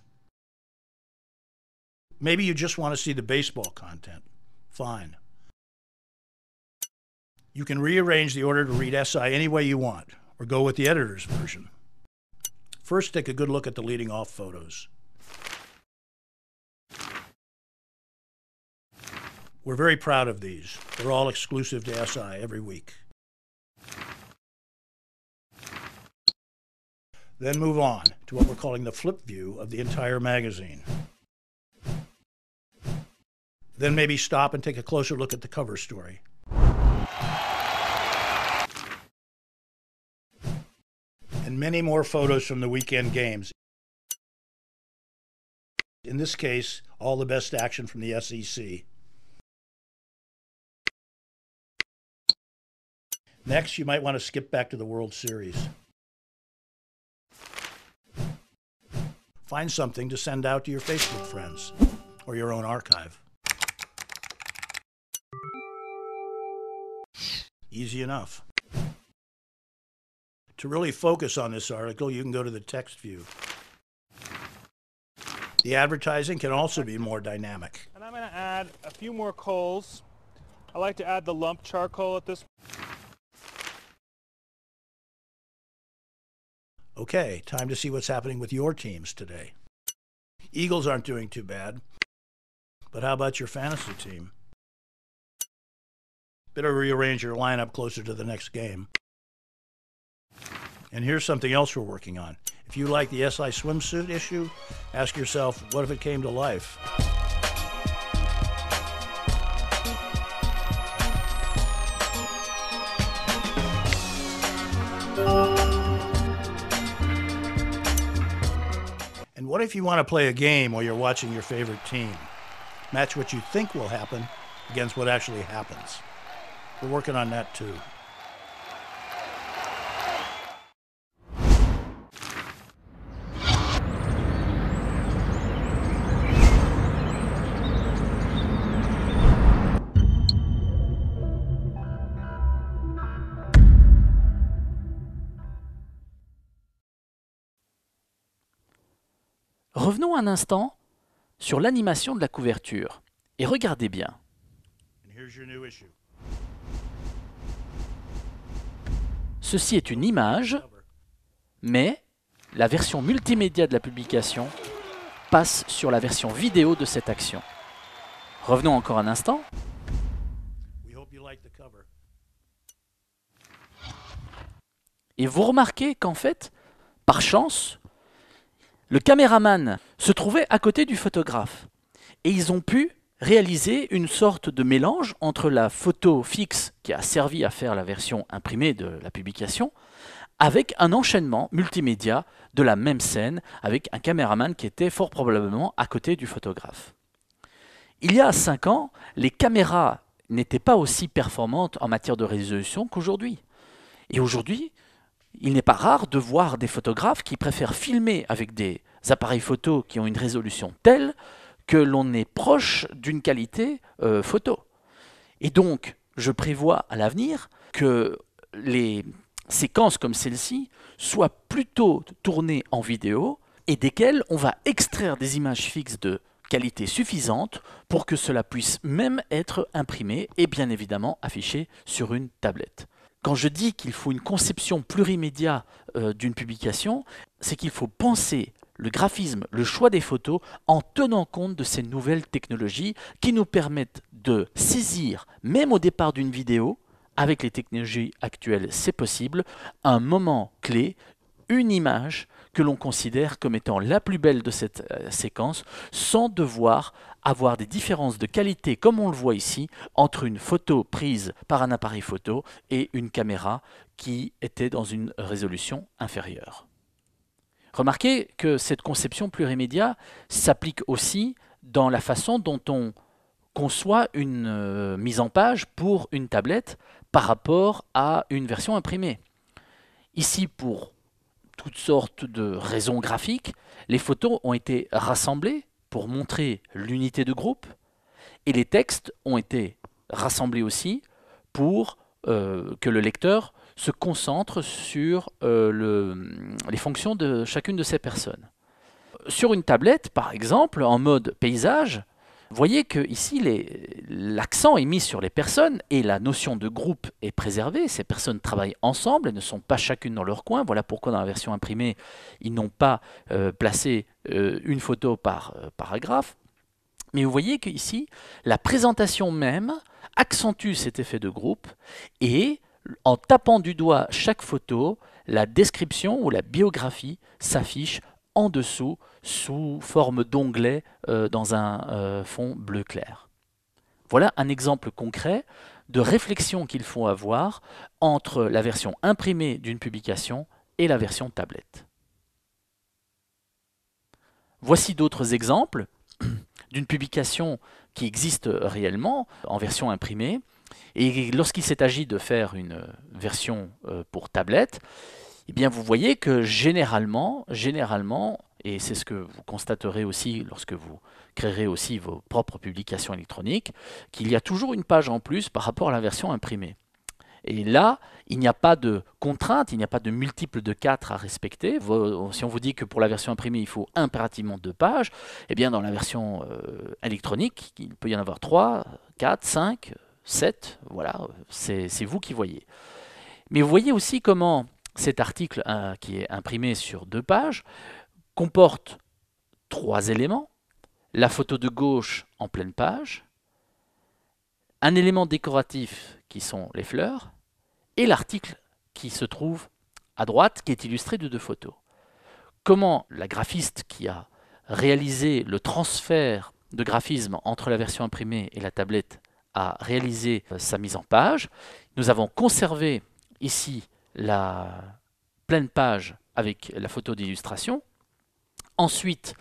Maybe you just want to see the baseball content. Fine. You can rearrange the order to read SI any way you want, or go with the editor's version. First, take a good look at the leading off photos. We're very proud of these. They're all exclusive to SI every week. Then move on to what we're calling the flip view of the entire magazine. Then maybe stop and take a closer look at the cover story. And many more photos from the weekend games. In this case, all the best action from the SEC. Next, you might want to skip back to the World Series. Find something to send out to your Facebook friends or your own archive. Easy enough. To really focus on this article, you can go to the text view. The advertising can also be more dynamic. And I'm going to add a few more coals. I like to add the lump charcoal at this point. Okay, time to see what's happening with your teams today. Eagles aren't doing too bad, but how about your fantasy team? Better rearrange your lineup closer to the next game. And here's something else we're working on. If you like the SI swimsuit issue, ask yourself, what if it came to life? And what if you want to play a game while you're watching your favorite team? Match what you think will happen against what actually happens. We're working on that too. Revenons un instant sur l'animation de la couverture et regardez bien. Ceci est une image, mais la version multimédia de la publication passe sur la version vidéo de cette action. Revenons encore un instant. Et vous remarquez qu'en fait, par chance, le caméraman se trouvait à côté du photographe. Et ils ont pu réaliser une sorte de mélange entre la photo fixe qui a servi à faire la version imprimée de la publication avec un enchaînement multimédia de la même scène avec un caméraman qui était fort probablement à côté du photographe. Il y a 5 ans, les caméras n'étaient pas aussi performantes en matière de résolution qu'aujourd'hui. Et aujourd'hui, il n'est pas rare de voir des photographes qui préfèrent filmer avec des appareils photo qui ont une résolution telle que l'on est proche d'une qualité photo. Et donc, je prévois à l'avenir que les séquences comme celle-ci soient plutôt tournées en vidéo et desquelles on va extraire des images fixes de qualité suffisante pour que cela puisse même être imprimé et bien évidemment affiché sur une tablette. Quand je dis qu'il faut une conception plurimédia d'une publication, c'est qu'il faut penser le graphisme, le choix des photos en tenant compte de ces nouvelles technologies qui nous permettent de saisir, même au départ d'une vidéo, avec les technologies actuelles c'est possible, un moment clé, une image que l'on considère comme étant la plus belle de cette séquence, sans devoir avoir des différences de qualité, comme on le voit ici, entre une photo prise par un appareil photo et une caméra qui était dans une résolution inférieure. Remarquez que cette conception plurimédia s'applique aussi dans la façon dont on conçoit une mise en page pour une tablette par rapport à une version imprimée. Ici, pour toutes sortes de raisons graphiques, les photos ont été rassemblées pour montrer l'unité de groupe et les textes ont été rassemblés aussi pour que le lecteur se concentre sur les fonctions de chacune de ces personnes. Sur une tablette, par exemple, en mode paysage, vous voyez que ici l'accent est mis sur les personnes et la notion de groupe est préservée. Ces personnes travaillent ensemble, elles ne sont pas chacune dans leur coin. Voilà pourquoi dans la version imprimée, ils n'ont pas placé une photo par paragraphe. Mais vous voyez qu'ici, la présentation même accentue cet effet de groupe et en tapant du doigt chaque photo, la description ou la biographie s'affiche en dessous sous forme d'onglet dans un fond bleu clair. Voilà un exemple concret de réflexion qu'il faut avoir entre la version imprimée d'une publication et la version tablette. Voici d'autres exemples d'une publication qui existe réellement en version imprimée. Et lorsqu'il s'est agi de faire une version pour tablette, eh bien vous voyez que généralement, et c'est ce que vous constaterez aussi lorsque vous créerez aussi vos propres publications électroniques, qu'il y a toujours une page en plus par rapport à la version imprimée. Et là, il n'y a pas de contrainte, il n'y a pas de multiple de 4 à respecter. Si on vous dit que pour la version imprimée, il faut impérativement 2 pages, eh bien dans la version électronique, il peut y en avoir 3, 4, 5, 7, voilà, c'est vous qui voyez. Mais vous voyez aussi comment cet article qui est imprimé sur 2 pages comporte 3 éléments. La photo de gauche en pleine page, un élément décoratif qui sont les fleurs, et l'article qui se trouve à droite, qui est illustré de 2 photos. Comment la graphiste qui a réalisé le transfert de graphisme entre la version imprimée et la tablette a réalisé sa mise en page. Nous avons conservé ici la pleine page avec la photo d'illustration. Ensuite,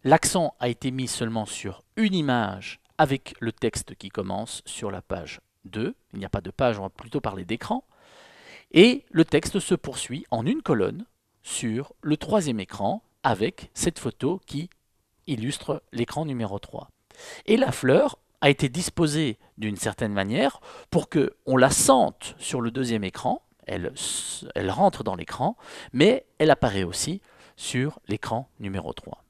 l'accent a été mis seulement sur une image avec le texte qui commence sur la page 2. Il n'y a pas de page, on va plutôt parler d'écran. Et le texte se poursuit en une colonne sur le 3e écran avec cette photo qui illustre l'écran numéro 3. Et la fleur a été disposée d'une certaine manière pour qu'on la sente sur le 2e écran. Elle rentre dans l'écran, mais elle apparaît aussi sur l'écran numéro 3.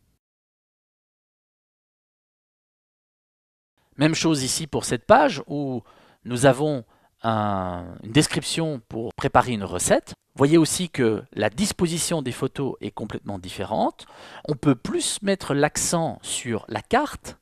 Même chose ici pour cette page où nous avons une description pour préparer une recette. Voyez aussi que la disposition des photos est complètement différente. On peut plus mettre l'accent sur la carte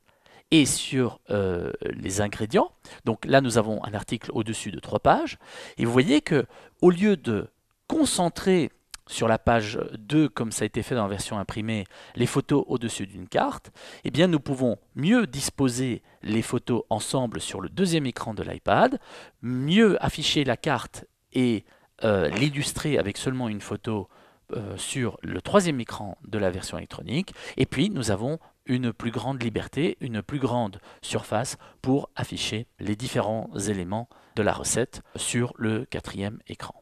et sur les ingrédients. Donc là, nous avons un article au-dessus de 3 pages. Et vous voyez qu'au lieu de concentrer sur la page 2, comme ça a été fait dans la version imprimée, les photos au-dessus d'une carte, eh bien nous pouvons mieux disposer les photos ensemble sur le 2e écran de l'iPad, mieux afficher la carte et l'illustrer avec seulement une photo sur le 3e écran de la version électronique. Et puis nous avons une plus grande liberté, une plus grande surface pour afficher les différents éléments de la recette sur le 4e écran.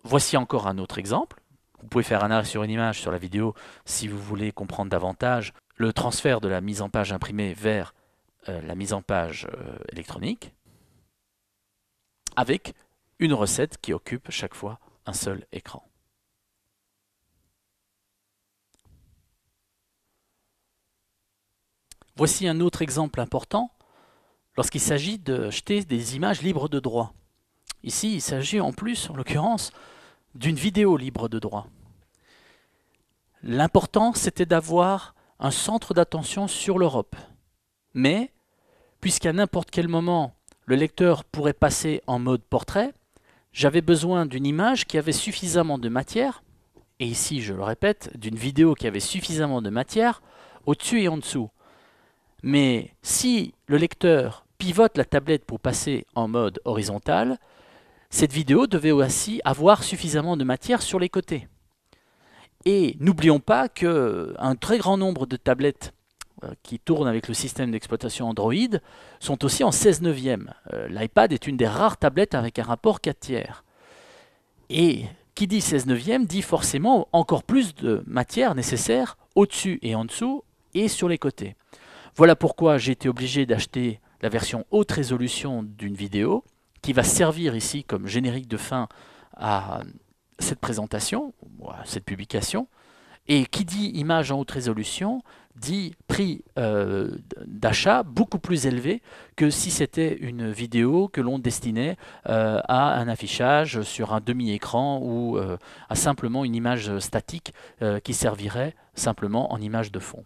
Voici encore un autre exemple. Vous pouvez faire un arrêt sur une image sur la vidéo si vous voulez comprendre davantage le transfert de la mise en page imprimée vers la mise en page électronique avec une recette qui occupe chaque fois un seul écran. Voici un autre exemple important lorsqu'il s'agit de jeter des images libres de droit. Ici, il s'agit en plus, en l'occurrence, d'une vidéo libre de droit. L'important, c'était d'avoir un centre d'attention sur l'Europe. Mais, puisqu'à n'importe quel moment, le lecteur pourrait passer en mode portrait, j'avais besoin d'une image qui avait suffisamment de matière, et ici, je le répète, d'une vidéo qui avait suffisamment de matière au-dessus et en dessous. Mais si le lecteur pivote la tablette pour passer en mode horizontal, cette vidéo devait aussi avoir suffisamment de matière sur les côtés. Et n'oublions pas qu'un très grand nombre de tablettes qui tournent avec le système d'exploitation Android sont aussi en 16 neuvième. L'iPad est une des rares tablettes avec un rapport 4 tiers. Et qui dit 16 neuvième dit forcément encore plus de matière nécessaire au-dessus et en dessous et sur les côtés. Voilà pourquoi j'ai été obligé d'acheter la version haute résolution d'une vidéo qui va servir ici comme générique de fin à cette présentation, à cette publication. Et qui dit image en haute résolution dit prix d'achat beaucoup plus élevé que si c'était une vidéo que l'on destinait à un affichage sur un demi-écran ou à simplement une image statique qui servirait simplement en image de fond.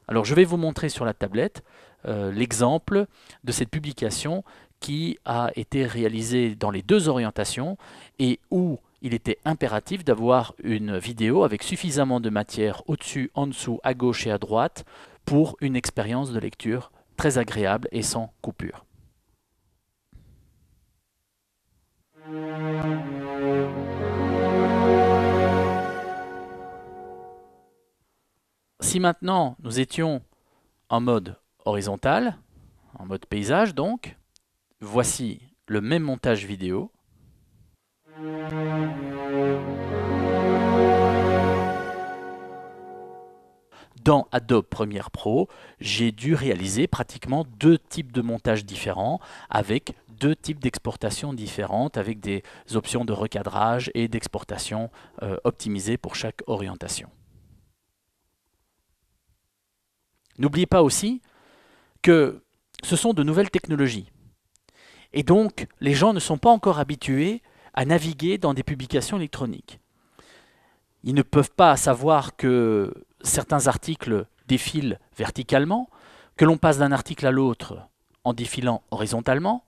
Alors je vais vous montrer sur la tablette l'exemple de cette publication qui a été réalisée dans les deux orientations et où il était impératif d'avoir une vidéo avec suffisamment de matière au-dessus, en dessous, à gauche et à droite pour une expérience de lecture très agréable et sans coupure. Si maintenant nous étions en mode horizontal, en mode paysage donc, voici le même montage vidéo. Dans Adobe Premiere Pro, j'ai dû réaliser pratiquement deux types de montages différents avec deux types d'exportations différentes avec des options de recadrage et d'exportation optimisées pour chaque orientation. N'oubliez pas aussi que ce sont de nouvelles technologies. Et donc, les gens ne sont pas encore habitués à naviguer dans des publications électroniques. Ils ne peuvent pas savoir que certains articles défilent verticalement, que l'on passe d'un article à l'autre en défilant horizontalement,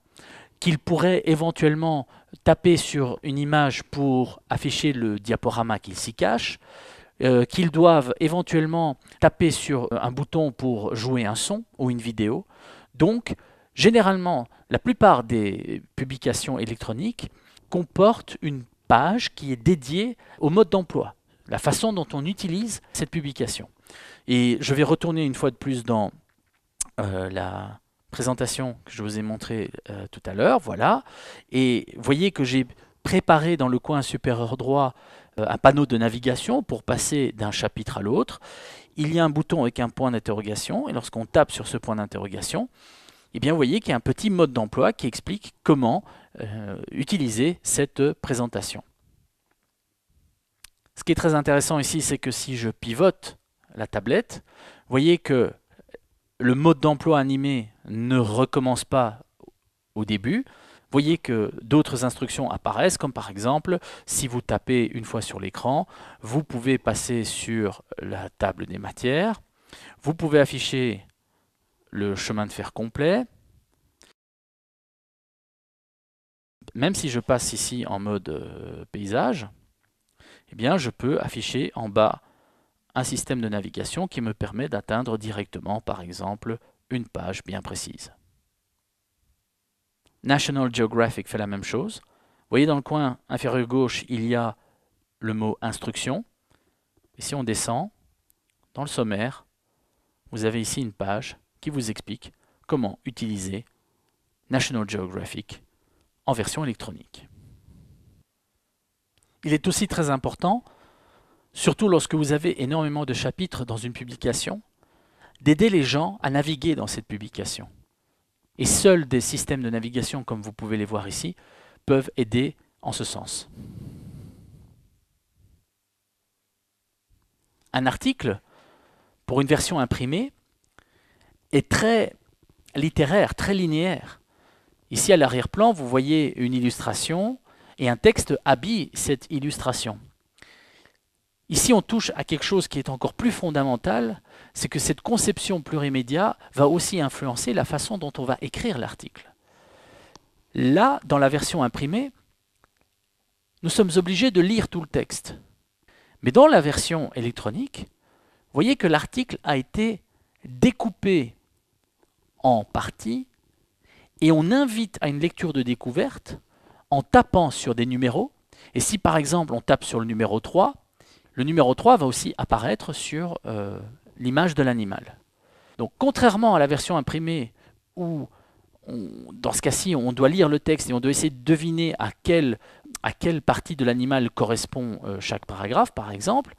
qu'ils pourraient éventuellement taper sur une image pour afficher le diaporama qui s'y cache, qu'ils doivent éventuellement taper sur un bouton pour jouer un son ou une vidéo. Donc, généralement, la plupart des publications électroniques comportent une page qui est dédiée au mode d'emploi, la façon dont on utilise cette publication. Et je vais retourner une fois de plus dans la présentation que je vous ai montrée tout à l'heure. Voilà. Et voyez que j'ai préparé dans le coin supérieur droit un panneau de navigation pour passer d'un chapitre à l'autre. Il y a un bouton avec un point d'interrogation et lorsqu'on tape sur ce point d'interrogation, eh bien, vous voyez qu'il y a un petit mode d'emploi qui explique comment utiliser cette présentation. Ce qui est très intéressant ici, c'est que si je pivote la tablette, vous voyez que le mode d'emploi animé ne recommence pas au début. Vous voyez que d'autres instructions apparaissent, comme par exemple, si vous tapez une fois sur l'écran, vous pouvez passer sur la table des matières, vous pouvez afficher le chemin de fer complet. Même si je passe ici en mode paysage, eh bien, je peux afficher en bas un système de navigation qui me permet d'atteindre directement, par exemple, une page bien précise. National Geographic fait la même chose. Vous voyez dans le coin inférieur gauche, il y a le mot instruction. Et si on descend, dans le sommaire, vous avez ici une page qui vous explique comment utiliser National Geographic en version électronique. Il est aussi très important, surtout lorsque vous avez énormément de chapitres dans une publication, d'aider les gens à naviguer dans cette publication. Et seuls des systèmes de navigation, comme vous pouvez les voir ici, peuvent aider en ce sens. Un article, pour une version imprimée, est très littéraire, très linéaire. Ici, à l'arrière-plan, vous voyez une illustration et un texte habille cette illustration. Ici, on touche à quelque chose qui est encore plus fondamental, c'est que cette conception plurimédia va aussi influencer la façon dont on va écrire l'article. Là, dans la version imprimée, nous sommes obligés de lire tout le texte. Mais dans la version électronique, vous voyez que l'article a été découpé en parties et on invite à une lecture de découverte en tapant sur des numéros. Et si par exemple on tape sur le numéro 3 va aussi apparaître sur l'image de l'animal. Donc contrairement à la version imprimée où dans ce cas-ci on doit lire le texte et on doit essayer de deviner à quelle partie de l'animal correspond chaque paragraphe par exemple,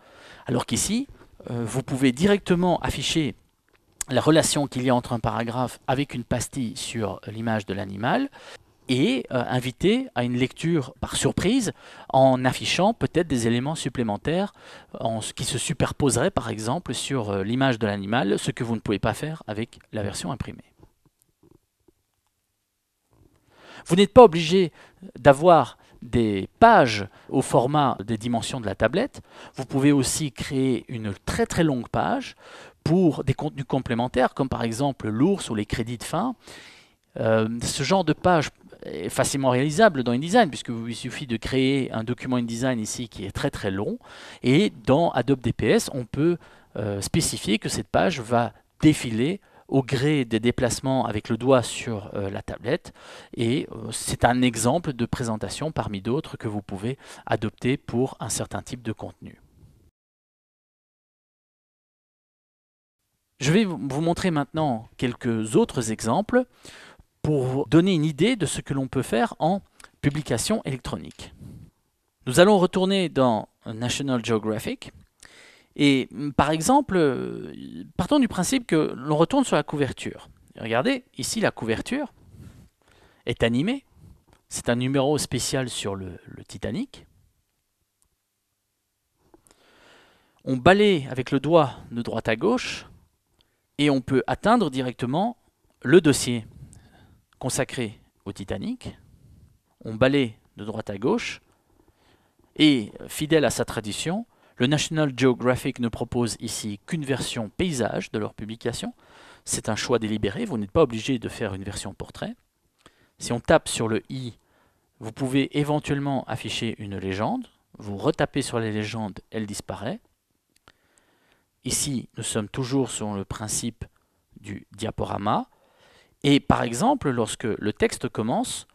alors qu'ici vous pouvez directement afficher la relation qu'il y a entre un paragraphe avec une pastille sur l'image de l'animal et inviter à une lecture par surprise en affichant peut-être des éléments supplémentaires qui se superposeraient par exemple sur l'image de l'animal, ce que vous ne pouvez pas faire avec la version imprimée. Vous n'êtes pas obligé d'avoir des pages au format des dimensions de la tablette. Vous pouvez aussi créer une très très longue page pour des contenus complémentaires, comme par exemple l'ours ou les crédits de fin. Ce genre de page est facilement réalisable dans InDesign, puisqu'il suffit de créer un document InDesign ici qui est très très long, et dans Adobe DPS, on peut spécifier que cette page va défiler au gré des déplacements avec le doigt sur la tablette, et c'est un exemple de présentation parmi d'autres que vous pouvez adopter pour un certain type de contenu. Je vais vous montrer maintenant quelques autres exemples pour donner une idée de ce que l'on peut faire en publication électronique. Nous allons retourner dans National Geographic et par exemple, partons du principe que l'on retourne sur la couverture. Regardez, ici la couverture est animée. C'est un numéro spécial sur le Titanic. On balaye avec le doigt de droite à gauche et on peut atteindre directement le dossier consacré au Titanic. On balaye de droite à gauche et, fidèle à sa tradition, le National Geographic ne propose ici qu'une version paysage de leur publication. C'est un choix délibéré, vous n'êtes pas obligé de faire une version portrait. Si on tape sur le i, vous pouvez éventuellement afficher une légende. Vous retapez sur la légende, elle disparaît. Ici, nous sommes toujours sur le principe du diaporama. Et par exemple, lorsque le texte commence,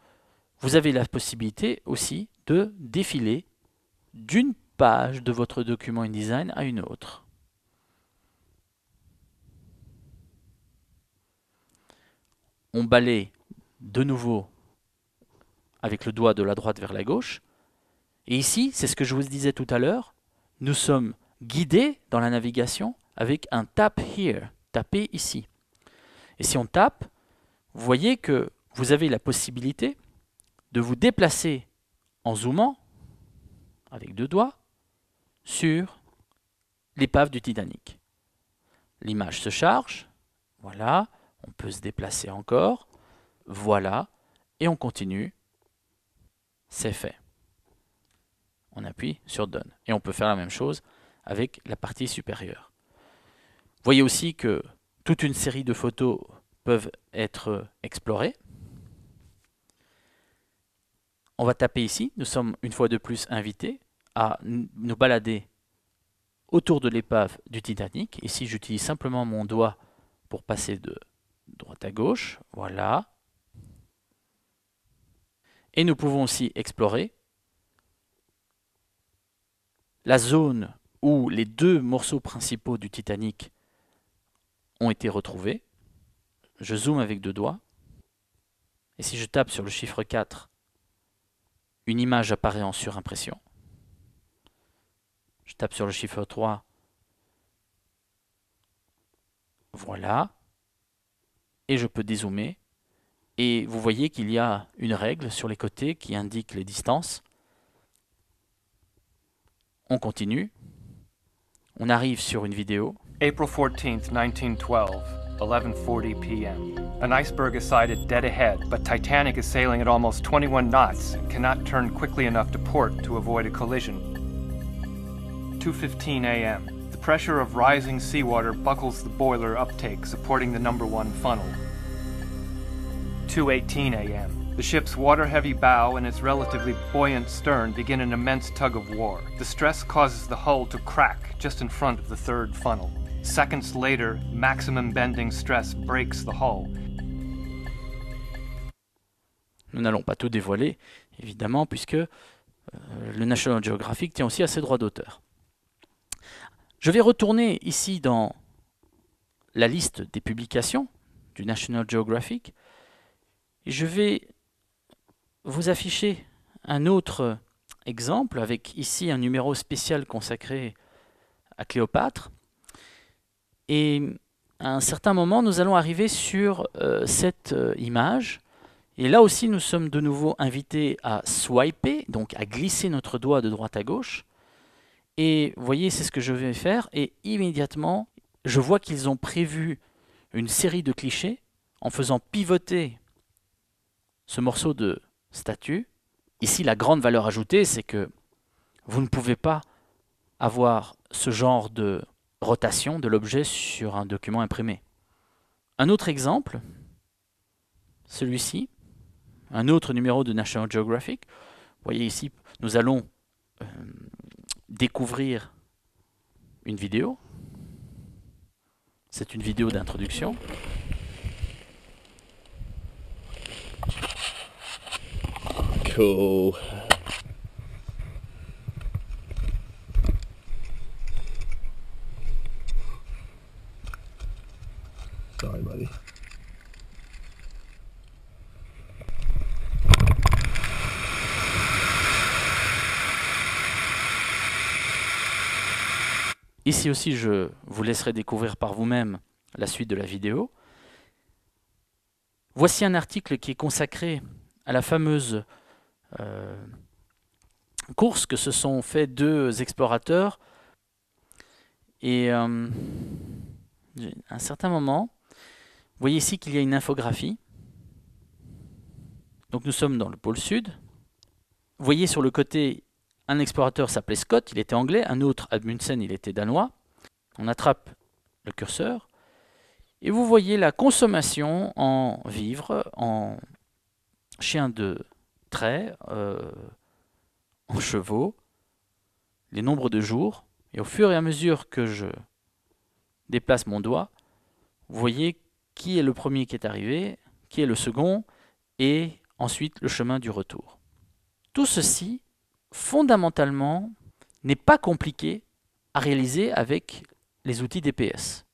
vous avez la possibilité aussi de défiler d'une page de votre document InDesign à une autre. On balaye de nouveau avec le doigt de la droite vers la gauche. Et ici, c'est ce que je vous disais tout à l'heure, nous sommes guidés dans la navigation avec un tap here, taper ici. Et si on tape, vous voyez que vous avez la possibilité de vous déplacer en zoomant avec deux doigts sur l'épave du Titanic. L'image se charge, voilà, on peut se déplacer encore, voilà, et on continue, c'est fait. On appuie sur Done. Et on peut faire la même chose avec la partie supérieure. Vous voyez aussi que toute une série de photos peuvent être explorées. On va taper ici. Nous sommes une fois de plus invités à nous balader autour de l'épave du Titanic. Ici, j'utilise simplement mon doigt pour passer de droite à gauche. Voilà. Et nous pouvons aussi explorer la zone où les deux morceaux principaux du Titanic ont été retrouvés. Je zoome avec deux doigts. Et si je tape sur le chiffre 4, une image apparaît en surimpression. Je tape sur le chiffre 3. Voilà. Et je peux dézoomer. Et vous voyez qu'il y a une règle sur les côtés qui indique les distances. On continue. On arrive sur une vidéo. April 14th, 1912, 11:40 p.m. An iceberg is sighted dead ahead, but Titanic is sailing at almost 21 knots and cannot turn quickly enough to port to avoid a collision. 2:15 a.m. The pressure of rising seawater buckles the boiler uptake supporting the number 1 funnel. 2:18 a.m. The ship's water-heavy bow and its relatively buoyant stern begin an immense tug of war. The stress causes the hull to crack just in front of the 3rd funnel. Seconds later, maximum bending stress breaks the hull. Nous n'allons pas tout dévoiler, évidemment, puisque le National Geographic tient aussi à ses droits d'auteur. Je vais retourner ici dans la liste des publications du National Geographic et je vais vous afficher un autre exemple avec ici un numéro spécial consacré à Cléopâtre. Et à un certain moment, nous allons arriver sur cette image. Et là aussi, nous sommes de nouveau invités à swiper, donc à glisser notre doigt de droite à gauche. Et vous voyez, c'est ce que je vais faire. Et immédiatement, je vois qu'ils ont prévu une série de clichés en faisant pivoter ce morceau de statue. Ici, la grande valeur ajoutée, c'est que vous ne pouvez pas avoir ce genre de rotation de l'objet sur un document imprimé. Un autre exemple, celui-ci, un autre numéro de National Geographic. Vous voyez ici, nous allons découvrir une vidéo. C'est une vidéo d'introduction. Cool. Sorry, buddy. Ici aussi, je vous laisserai découvrir par vous-même la suite de la vidéo. Voici un article qui est consacré à la fameuse course que se sont fait 2 explorateurs. Et à un certain moment, vous voyez ici qu'il y a une infographie. Donc nous sommes dans le pôle sud. Vous voyez sur le côté, un explorateur s'appelait Scott, il était anglais, un autre, Amundsen, il était danois. On attrape le curseur et vous voyez la consommation en vivres, en chiens de trait, en chevaux, les nombres de jours. Et au fur et à mesure que je déplace mon doigt, vous voyez qui est le premier qui est arrivé, qui est le second, et ensuite le chemin du retour. Tout ceci, fondamentalement, n'est pas compliqué à réaliser avec les outils DPS.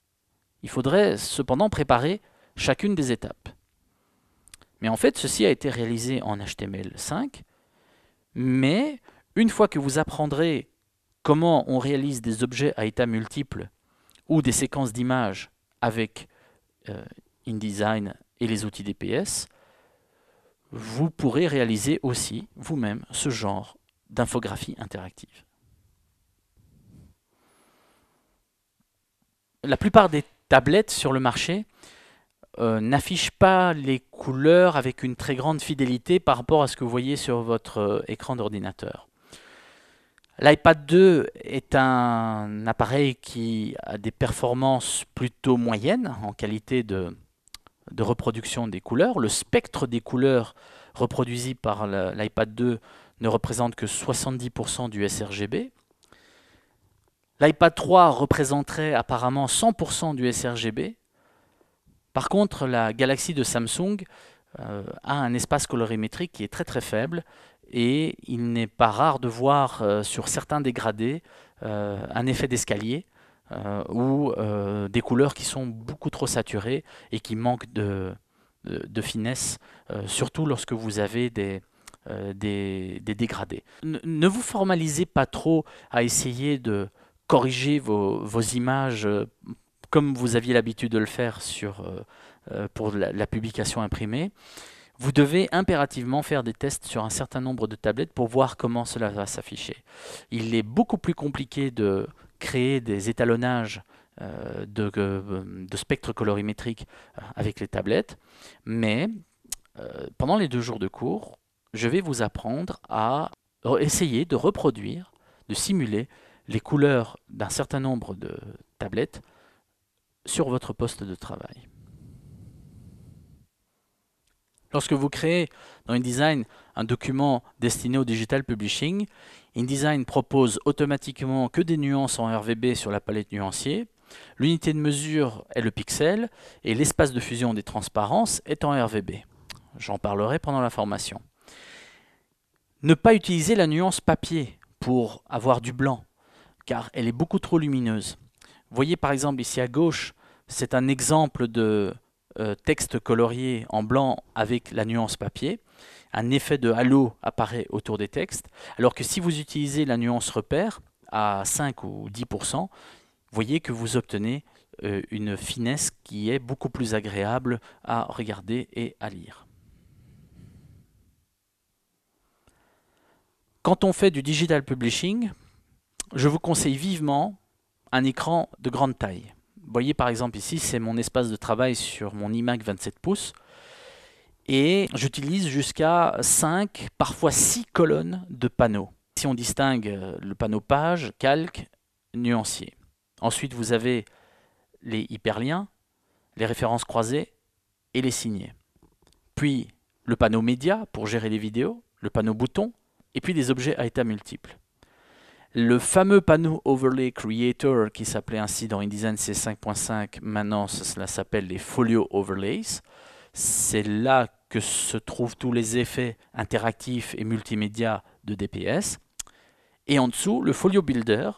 Il faudrait cependant préparer chacune des étapes. Mais en fait, ceci a été réalisé en HTML5, mais une fois que vous apprendrez comment on réalise des objets à états multiples ou des séquences d'images avec InDesign et les outils DPS, vous pourrez réaliser aussi vous-même ce genre d'infographie interactive. La plupart des tablettes sur le marché n'affichent pas les couleurs avec une très grande fidélité par rapport à ce que vous voyez sur votre écran d'ordinateur. L'iPad 2 est un appareil qui a des performances plutôt moyennes en qualité de reproduction des couleurs. Le spectre des couleurs reproduit par l'iPad 2 ne représente que 70% du sRGB. L'iPad 3 représenterait apparemment 100% du sRGB. Par contre, la Galaxy de Samsung a un espace colorimétrique qui est très très faible et il n'est pas rare de voir sur certains dégradés un effet d'escalier ou des couleurs qui sont beaucoup trop saturées et qui manquent de finesse, surtout lorsque vous avez des dégradés. Ne vous formalisez pas trop à essayer de corriger vos images comme vous aviez l'habitude de le faire pour la publication imprimée. Vous devez impérativement faire des tests sur un certain nombre de tablettes pour voir comment cela va s'afficher. Il est beaucoup plus compliqué de créer des étalonnages de spectre colorimétrique avec les tablettes, mais pendant les 2 jours de cours, je vais vous apprendre à essayer de reproduire, de simuler les couleurs d'un certain nombre de tablettes sur votre poste de travail. Lorsque vous créez dans InDesign un document destiné au digital publishing, InDesign propose automatiquement que des nuances en RVB sur la palette nuancier. L'unité de mesure est le pixel et l'espace de fusion des transparences est en RVB. J'en parlerai pendant la formation. Ne pas utiliser la nuance papier pour avoir du blanc, car elle est beaucoup trop lumineuse. Vous voyez par exemple ici à gauche, c'est un exemple de texte colorié en blanc avec la nuance papier. Un effet de halo apparaît autour des textes, alors que si vous utilisez la nuance repère à 5 ou 10%, vous voyez que vous obtenez une finesse qui est beaucoup plus agréable à regarder et à lire. Quand on fait du digital publishing, je vous conseille vivement un écran de grande taille. Vous voyez par exemple ici, c'est mon espace de travail sur mon iMac 27 pouces. Et j'utilise jusqu'à 5, parfois 6 colonnes de panneaux. Si on distingue le panneau page, calque, nuancier. Ensuite, vous avez les hyperliens, les références croisées et les signés. Puis le panneau média pour gérer les vidéos, le panneau bouton, et puis des objets à état multiples. Le fameux panneau Overlay Creator qui s'appelait ainsi dans InDesign C5.5, maintenant cela s'appelle les Folio Overlays. C'est là que se trouvent tous les effets interactifs et multimédia de DPS. Et en dessous, le Folio Builder.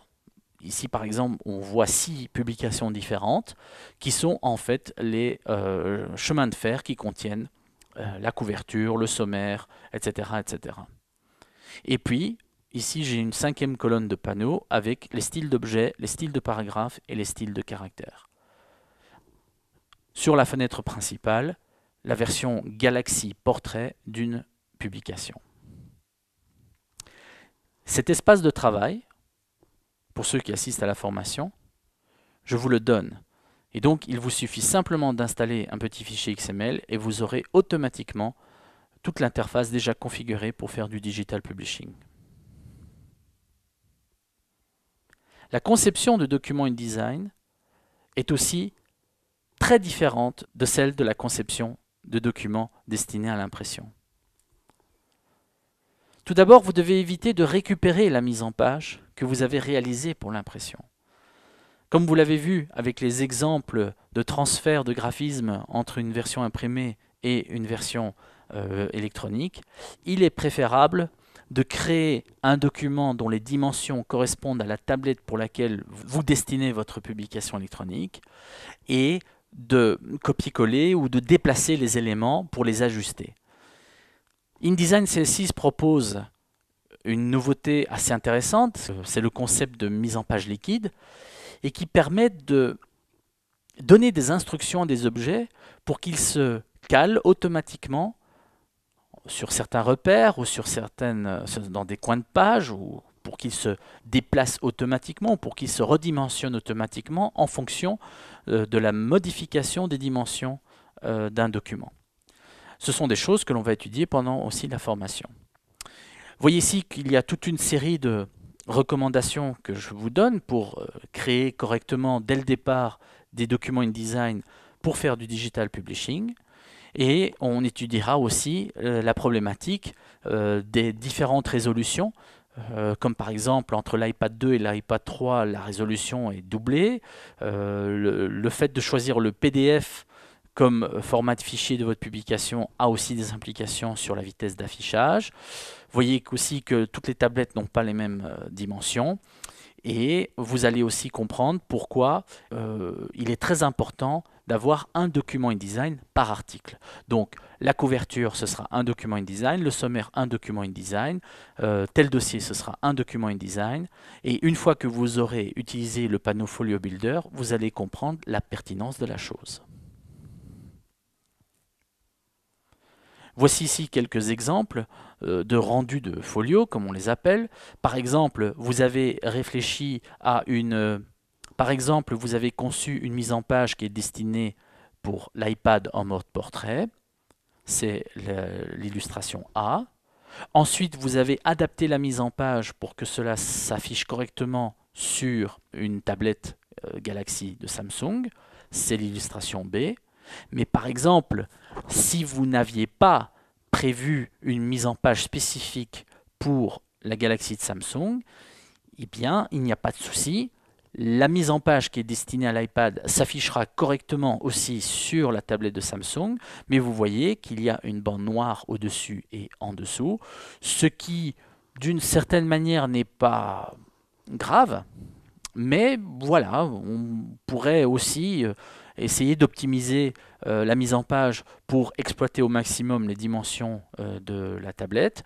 Ici, par exemple, on voit 6 publications différentes qui sont en fait les chemins de fer qui contiennent la couverture, le sommaire, etc., etc. Et puis, ici, j'ai une 5e colonne de panneaux avec les styles d'objets, les styles de paragraphes et les styles de caractères. Sur la fenêtre principale, la version Galaxy Portrait d'une publication. Cet espace de travail, pour ceux qui assistent à la formation, je vous le donne. Et donc, il vous suffit simplement d'installer un petit fichier XML et vous aurez automatiquement toute l'interface déjà configurée pour faire du digital publishing. La conception de documents InDesign est aussi très différente de celle de la conception de documents destinés à l'impression. Tout d'abord, vous devez éviter de récupérer la mise en page que vous avez réalisée pour l'impression. Comme vous l'avez vu avec les exemples de transfert de graphisme entre une version imprimée et une version électronique, il est préférable de créer un document dont les dimensions correspondent à la tablette pour laquelle vous destinez votre publication électronique et de copier-coller ou de déplacer les éléments pour les ajuster. InDesign CS6 propose une nouveauté assez intéressante, c'est le concept de mise en page liquide et qui permet de donner des instructions à des objets pour qu'ils se calent automatiquement sur certains repères ou dans des coins de page ou pour qu'ils se déplacent automatiquement, pour qu'ils se redimensionnent automatiquement en fonction de la modification des dimensions d'un document. Ce sont des choses que l'on va étudier pendant aussi la formation. Vous voyez ici qu'il y a toute une série de recommandations que je vous donne pour créer correctement dès le départ des documents InDesign pour faire du digital publishing. Et on étudiera aussi la problématique des différentes résolutions. Comme par exemple entre l'iPad 2 et l'iPad 3, la résolution est doublée. Le fait de choisir le PDF comme format de fichier de votre publication a aussi des implications sur la vitesse d'affichage. Vous voyez aussi que toutes les tablettes n'ont pas les mêmes dimensions. Et vous allez aussi comprendre pourquoi il est très important d'avoir un document InDesign par article. Donc la couverture, ce sera un document InDesign, le sommaire, un document InDesign, tel dossier, ce sera un document InDesign. Et une fois que vous aurez utilisé le panneau Folio Builder, vous allez comprendre la pertinence de la chose. Voici ici quelques exemples de rendus de folio, comme on les appelle. Par exemple, vous avez réfléchi à Par exemple, vous avez conçu une mise en page qui est destinée pour l'iPad en mode portrait. C'est l'illustration A. Ensuite, vous avez adapté la mise en page pour que cela s'affiche correctement sur une tablette Galaxy de Samsung, c'est l'illustration B. Mais par exemple, si vous n'aviez pas prévu une mise en page spécifique pour la Galaxy de Samsung, eh bien, il n'y a pas de souci. La mise en page qui est destinée à l'iPad s'affichera correctement aussi sur la tablette de Samsung, mais vous voyez qu'il y a une bande noire au-dessus et en dessous, ce qui, d'une certaine manière, n'est pas grave, mais voilà, on pourrait aussi essayer d'optimiser la mise en page pour exploiter au maximum les dimensions de la tablette.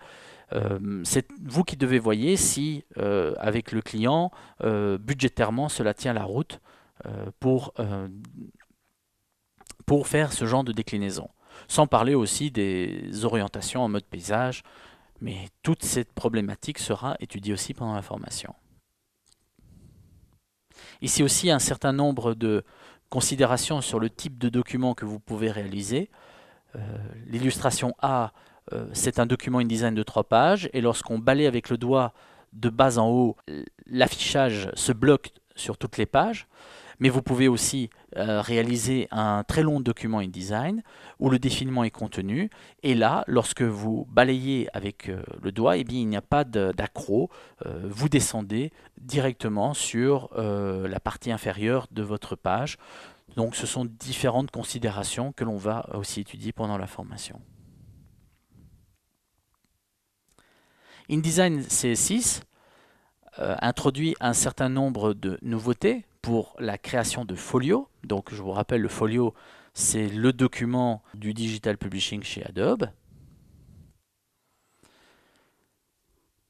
C'est vous qui devez voir si, avec le client, budgétairement, cela tient la route pour faire ce genre de déclinaison. Sans parler aussi des orientations en mode paysage, mais toute cette problématique sera étudiée aussi pendant la formation. Ici aussi, un certain nombre de considérations sur le type de document que vous pouvez réaliser. L'illustration A, c'est un document InDesign de 3 pages, et lorsqu'on balaye avec le doigt de bas en haut, l'affichage se bloque sur toutes les pages. Mais vous pouvez aussi réaliser un très long document InDesign où le défilement est contenu. Et là, lorsque vous balayez avec le doigt, eh bien, il n'y a pas d'accroc. Vous descendez directement sur la partie inférieure de votre page. Donc, ce sont différentes considérations que l'on va aussi étudier pendant la formation. InDesign CS6 introduit un certain nombre de nouveautés pour la création de folios. Donc je vous rappelle, le folio, c'est le document du digital publishing chez Adobe.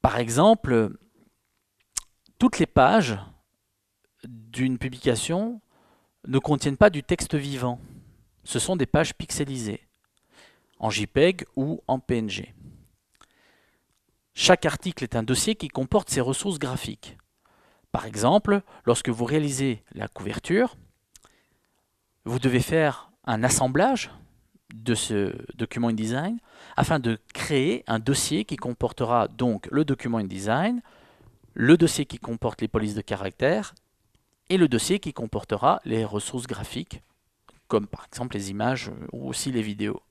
Par exemple, toutes les pages d'une publication ne contiennent pas du texte vivant. Ce sont des pages pixelisées, en JPEG ou en PNG. Chaque article est un dossier qui comporte ses ressources graphiques. Par exemple, lorsque vous réalisez la couverture, vous devez faire un assemblage de ce document InDesign afin de créer un dossier qui comportera donc le document InDesign, le dossier qui comporte les polices de caractères et le dossier qui comportera les ressources graphiques, comme par exemple les images ou aussi les vidéos.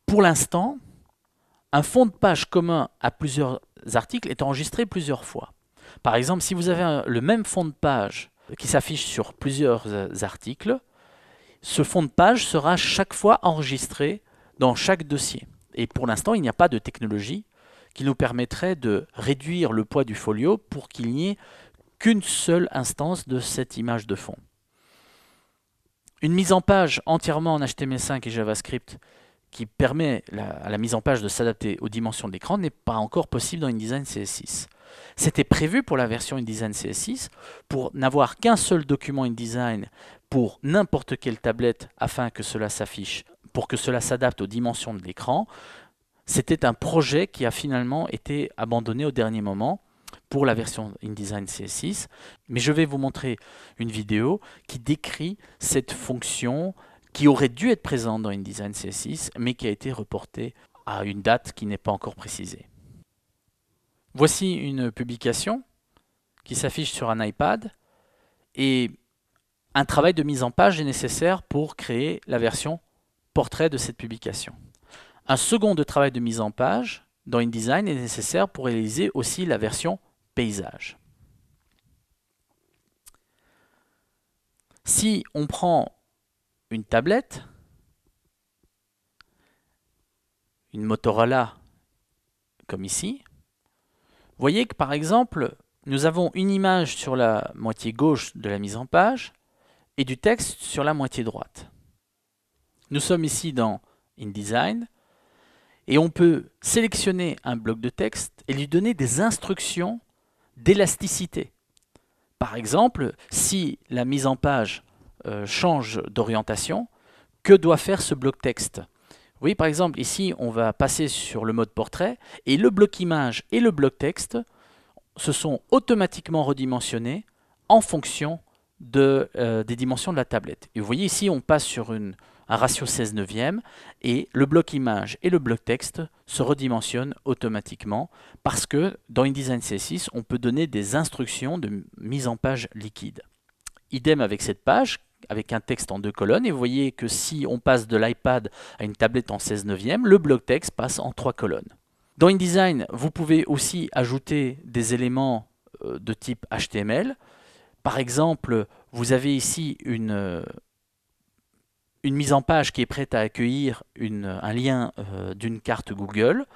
Pour l'instant, un fond de page commun à plusieurs articles est enregistré plusieurs fois. Par exemple, si vous avez le même fond de page qui s'affiche sur plusieurs articles, ce fond de page sera chaque fois enregistré dans chaque dossier. Et pour l'instant, il n'y a pas de technologie qui nous permettrait de réduire le poids du folio pour qu'il n'y ait qu'une seule instance de cette image de fond. Une mise en page entièrement en HTML5 et JavaScript qui permet à la mise en page de s'adapter aux dimensions de l'écran n'est pas encore possible dans InDesign CS6. C'était prévu pour la version InDesign CS6 pour n'avoir qu'un seul document InDesign pour n'importe quelle tablette afin que cela s'affiche, pour que cela s'adapte aux dimensions de l'écran. C'était un projet qui a finalement été abandonné au dernier moment pour la version InDesign CS6. Mais je vais vous montrer une vidéo qui décrit cette fonction qui aurait dû être présente dans InDesign CS6, mais qui a été reportée à une date qui n'est pas encore précisée. Voici une publication qui s'affiche sur un iPad et un travail de mise en page est nécessaire pour créer la version portrait de cette publication. Un second travail de mise en page dans InDesign est nécessaire pour réaliser aussi la version paysage. Si on prend une tablette, une Motorola comme ici, vous voyez que par exemple, nous avons une image sur la moitié gauche de la mise en page et du texte sur la moitié droite. Nous sommes ici dans InDesign et on peut sélectionner un bloc de texte et lui donner des instructions d'élasticité. Par exemple, si la mise en page change d'orientation, que doit faire ce bloc texte? Vous voyez par exemple ici on va passer sur le mode portrait et le bloc image et le bloc texte se sont automatiquement redimensionnés en fonction des dimensions de la tablette. Et vous voyez ici on passe sur un ratio 16 neuvième et le bloc image et le bloc texte se redimensionnent automatiquement parce que dans InDesign CSS, on peut donner des instructions de mise en page liquide. Idem avec cette page, avec un texte en 2 colonnes, et vous voyez que si on passe de l'iPad à une tablette en 16 neuvième, le bloc texte passe en 3 colonnes. Dans InDesign, vous pouvez aussi ajouter des éléments de type HTML. Par exemple, vous avez ici une mise en page qui est prête à accueillir un lien d'une carte Google.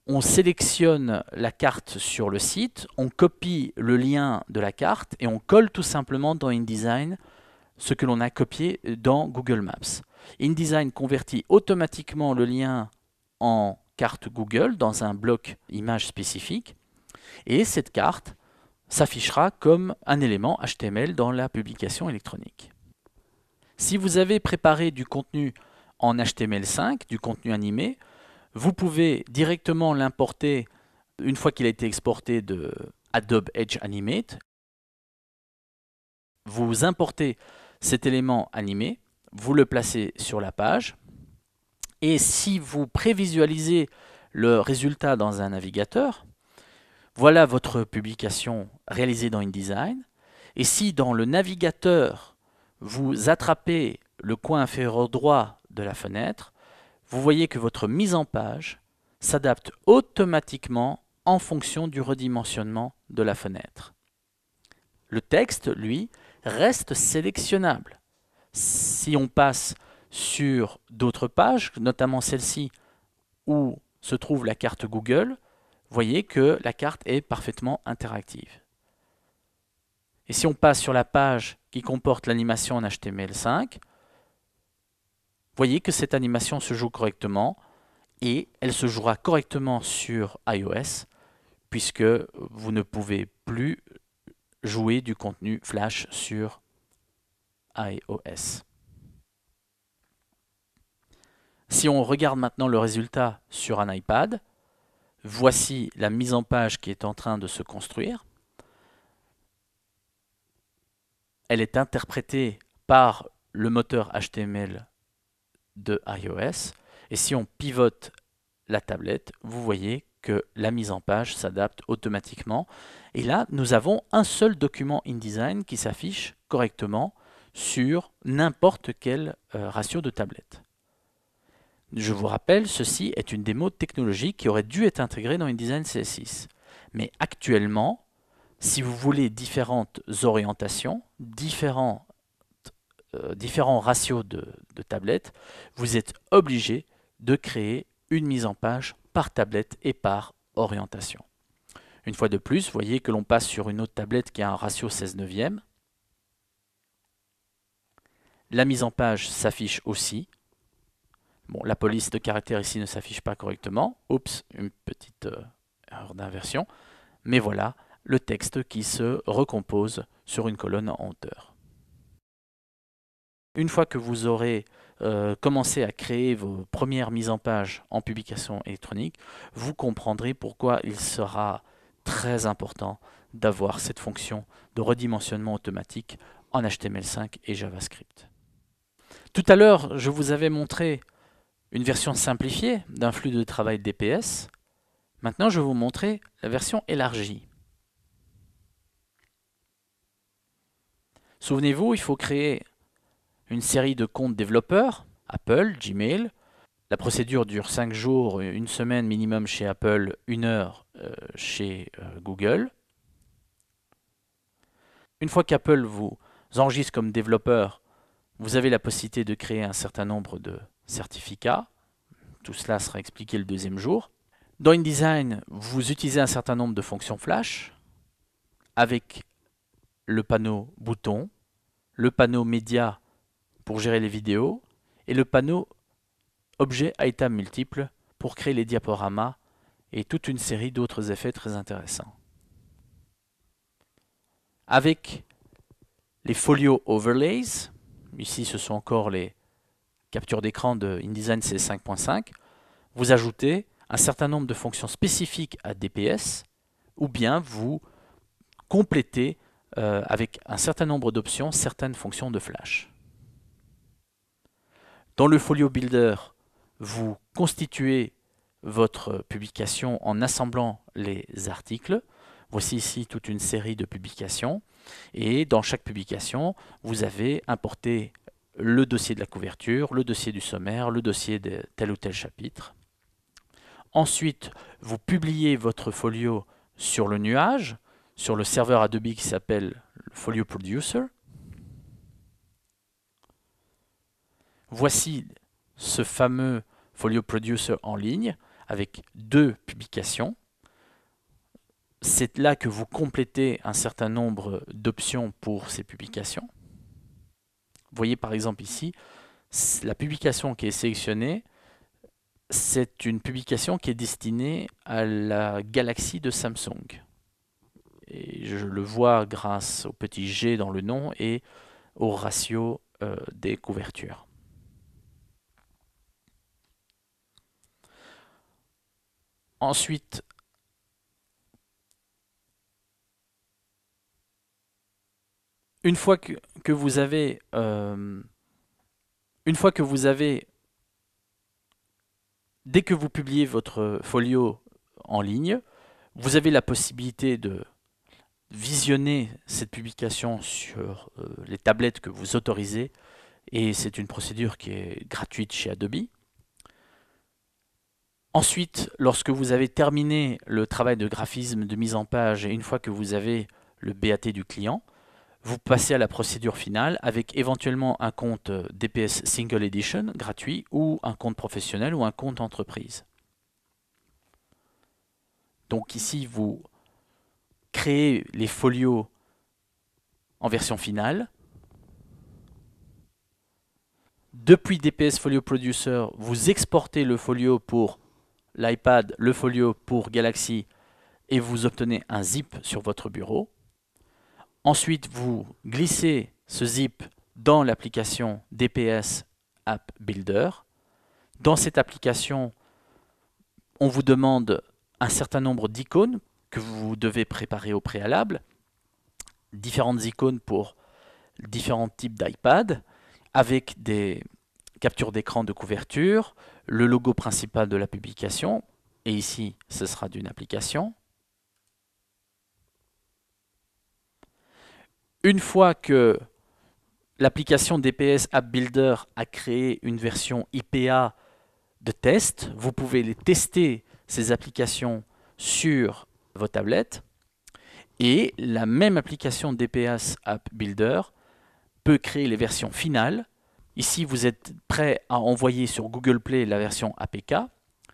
On sélectionne la carte sur le site, on copie le lien de la carte et on colle tout simplement dans InDesign ce que l'on a copié dans Google Maps. InDesign convertit automatiquement le lien en carte Google dans un bloc image spécifique et cette carte s'affichera comme un élément HTML dans la publication électronique. Si vous avez préparé du contenu en HTML5, du contenu animé, vous pouvez directement l'importer une fois qu'il a été exporté de Adobe Edge Animate. Vous importez cet élément animé, vous le placez sur la page et si vous prévisualisez le résultat dans un navigateur, voilà votre publication réalisée dans InDesign. Et si dans le navigateur, vous attrapez le coin inférieur droit de la fenêtre, vous voyez que votre mise en page s'adapte automatiquement en fonction du redimensionnement de la fenêtre. Le texte, lui, reste sélectionnable. Si on passe sur d'autres pages, notamment celle-ci où se trouve la carte Google, vous voyez que la carte est parfaitement interactive. Et si on passe sur la page qui comporte l'animation en HTML5, vous voyez que cette animation se joue correctement et elle se jouera correctement sur iOS puisque vous ne pouvez plus jouer du contenu Flash sur iOS. Si on regarde maintenant le résultat sur un iPad, voici la mise en page qui est en train de se construire. Elle est interprétée par le moteur HTML de iOS. Et si on pivote la tablette, vous voyez que la mise en page s'adapte automatiquement. Et là, nous avons un seul document InDesign qui s'affiche correctement sur n'importe quel ratio de tablette. Je vous rappelle, ceci est une démo technologique qui aurait dû être intégrée dans InDesign CS6. Mais actuellement, si vous voulez différentes orientations, différents ratios de tablettes, vous êtes obligé de créer une mise en page par tablette et par orientation. Une fois de plus, vous voyez que l'on passe sur une autre tablette qui a un ratio 16 neuvième. La mise en page s'affiche aussi. Bon, la police de caractère ici ne s'affiche pas correctement. Oups, une petite erreur d'inversion. Mais voilà le texte qui se recompose sur une colonne en hauteur. Une fois que vous aurez commencé à créer vos premières mises en page en publication électronique, vous comprendrez pourquoi il sera très important d'avoir cette fonction de redimensionnement automatique en HTML5 et JavaScript. Tout à l'heure, je vous avais montré une version simplifiée d'un flux de travail DPS. Maintenant, je vais vous montrer la version élargie. Souvenez-vous, il faut créer une série de comptes développeurs, Apple, Gmail. La procédure dure 5 jours, 1 semaine minimum chez Apple, 1 heure chez Google. Une fois qu'Apple vous enregistre comme développeur, vous avez la possibilité de créer un certain nombre de certificats. Tout cela sera expliqué le deuxième jour. Dans InDesign, vous utilisez un certain nombre de fonctions Flash avec le panneau boutons, le panneau média pour gérer les vidéos et le panneau objet item multiple pour créer les diaporamas et toute une série d'autres effets très intéressants. Avec les folio overlays, ici ce sont encore les captures d'écran de InDesign CS5.5, vous ajoutez un certain nombre de fonctions spécifiques à DPS ou bien vous complétez avec un certain nombre d'options certaines fonctions de Flash. Dans le Folio Builder, vous constituez votre publication en assemblant les articles. Voici ici toute une série de publications. Et dans chaque publication, vous avez importé le dossier de la couverture, le dossier du sommaire, le dossier de tel ou tel chapitre. Ensuite, vous publiez votre folio sur le nuage, sur le serveur Adobe qui s'appelle le Folio Producer. Voici ce fameux Folio Producer en ligne avec 2 publications. C'est là que vous complétez un certain nombre d'options pour ces publications. Vous voyez par exemple ici, la publication qui est sélectionnée, c'est une publication qui est destinée à la Galaxy de Samsung. Et je le vois grâce au petit G dans le nom et au ratio des couvertures. Ensuite, une fois que vous avez dès que vous publiez votre folio en ligne, vous avez la possibilité de visionner cette publication sur les tablettes que vous autorisez, et c'est une procédure qui est gratuite chez Adobe. Ensuite, lorsque vous avez terminé le travail de graphisme, de mise en page, et une fois que vous avez le BAT du client, vous passez à la procédure finale avec éventuellement un compte DPS Single Edition gratuit ou un compte professionnel ou un compte entreprise. Donc ici, vous créez les folios en version finale. Depuis DPS Folio Producer, vous exportez le folio pour l'iPad, le folio pour Galaxy et vous obtenez un zip sur votre bureau. Ensuite, vous glissez ce zip dans l'application DPS App Builder. Dans cette application, on vous demande un certain nombre d'icônes que vous devez préparer au préalable. Différentes icônes pour différents types d'iPad avec des captures d'écran de couverture, le logo principal de la publication, et ici, ce sera d'une application. Une fois que l'application DPS App Builder a créé une version IPA de test, vous pouvez les tester, ces applications, sur vos tablettes. Et la même application DPS App Builder peut créer les versions finales. Ici, vous êtes prêt à envoyer sur Google Play la version APK.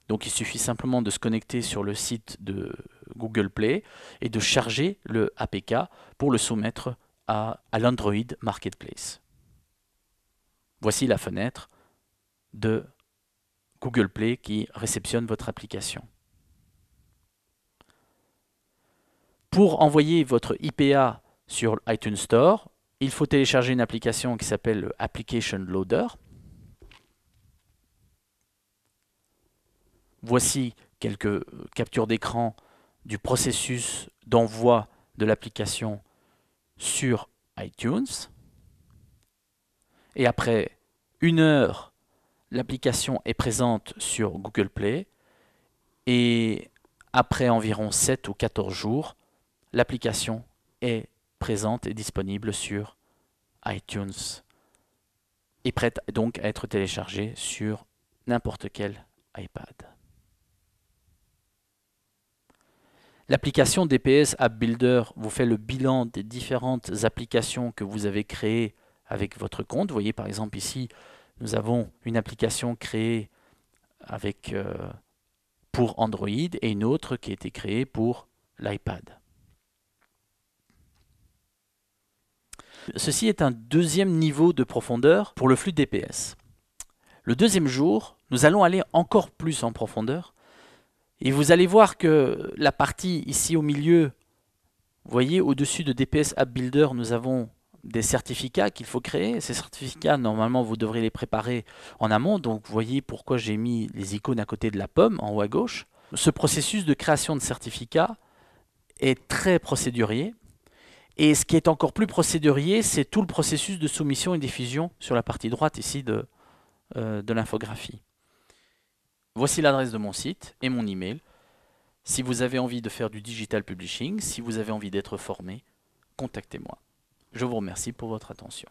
Donc, il suffit simplement de se connecter sur le site de Google Play et de charger le APK pour le soumettre à l'Android Marketplace. Voici la fenêtre de Google Play qui réceptionne votre application. Pour envoyer votre IPA sur iTunes Store, il faut télécharger une application qui s'appelle Application Loader. Voici quelques captures d'écran du processus d'envoi de l'application sur iTunes. Et après 1 heure, l'application est présente sur Google Play. Et après environ 7 ou 14 jours, l'application est présente et disponible sur iTunes et prête donc à être téléchargée sur n'importe quel iPad. L'application DPS App Builder vous fait le bilan des différentes applications que vous avez créées avec votre compte. Vous voyez par exemple ici, nous avons une application créée avec, pour Android et une autre qui a été créée pour l'iPad. Ceci est un deuxième niveau de profondeur pour le flux DPS. Le deuxième jour, nous allons aller encore plus en profondeur. Et vous allez voir que la partie ici au milieu, vous voyez au-dessus de DPS App Builder, nous avons des certificats qu'il faut créer. Ces certificats, normalement, vous devrez les préparer en amont. Donc, vous voyez pourquoi j'ai mis les icônes à côté de la pomme, en haut à gauche. Ce processus de création de certificats est très procédurier. Et ce qui est encore plus procédurier, c'est tout le processus de soumission et diffusion sur la partie droite ici de de l'infographie. Voici l'adresse de mon site et mon email. Si vous avez envie de faire du digital publishing, si vous avez envie d'être formé, contactez-moi. Je vous remercie pour votre attention.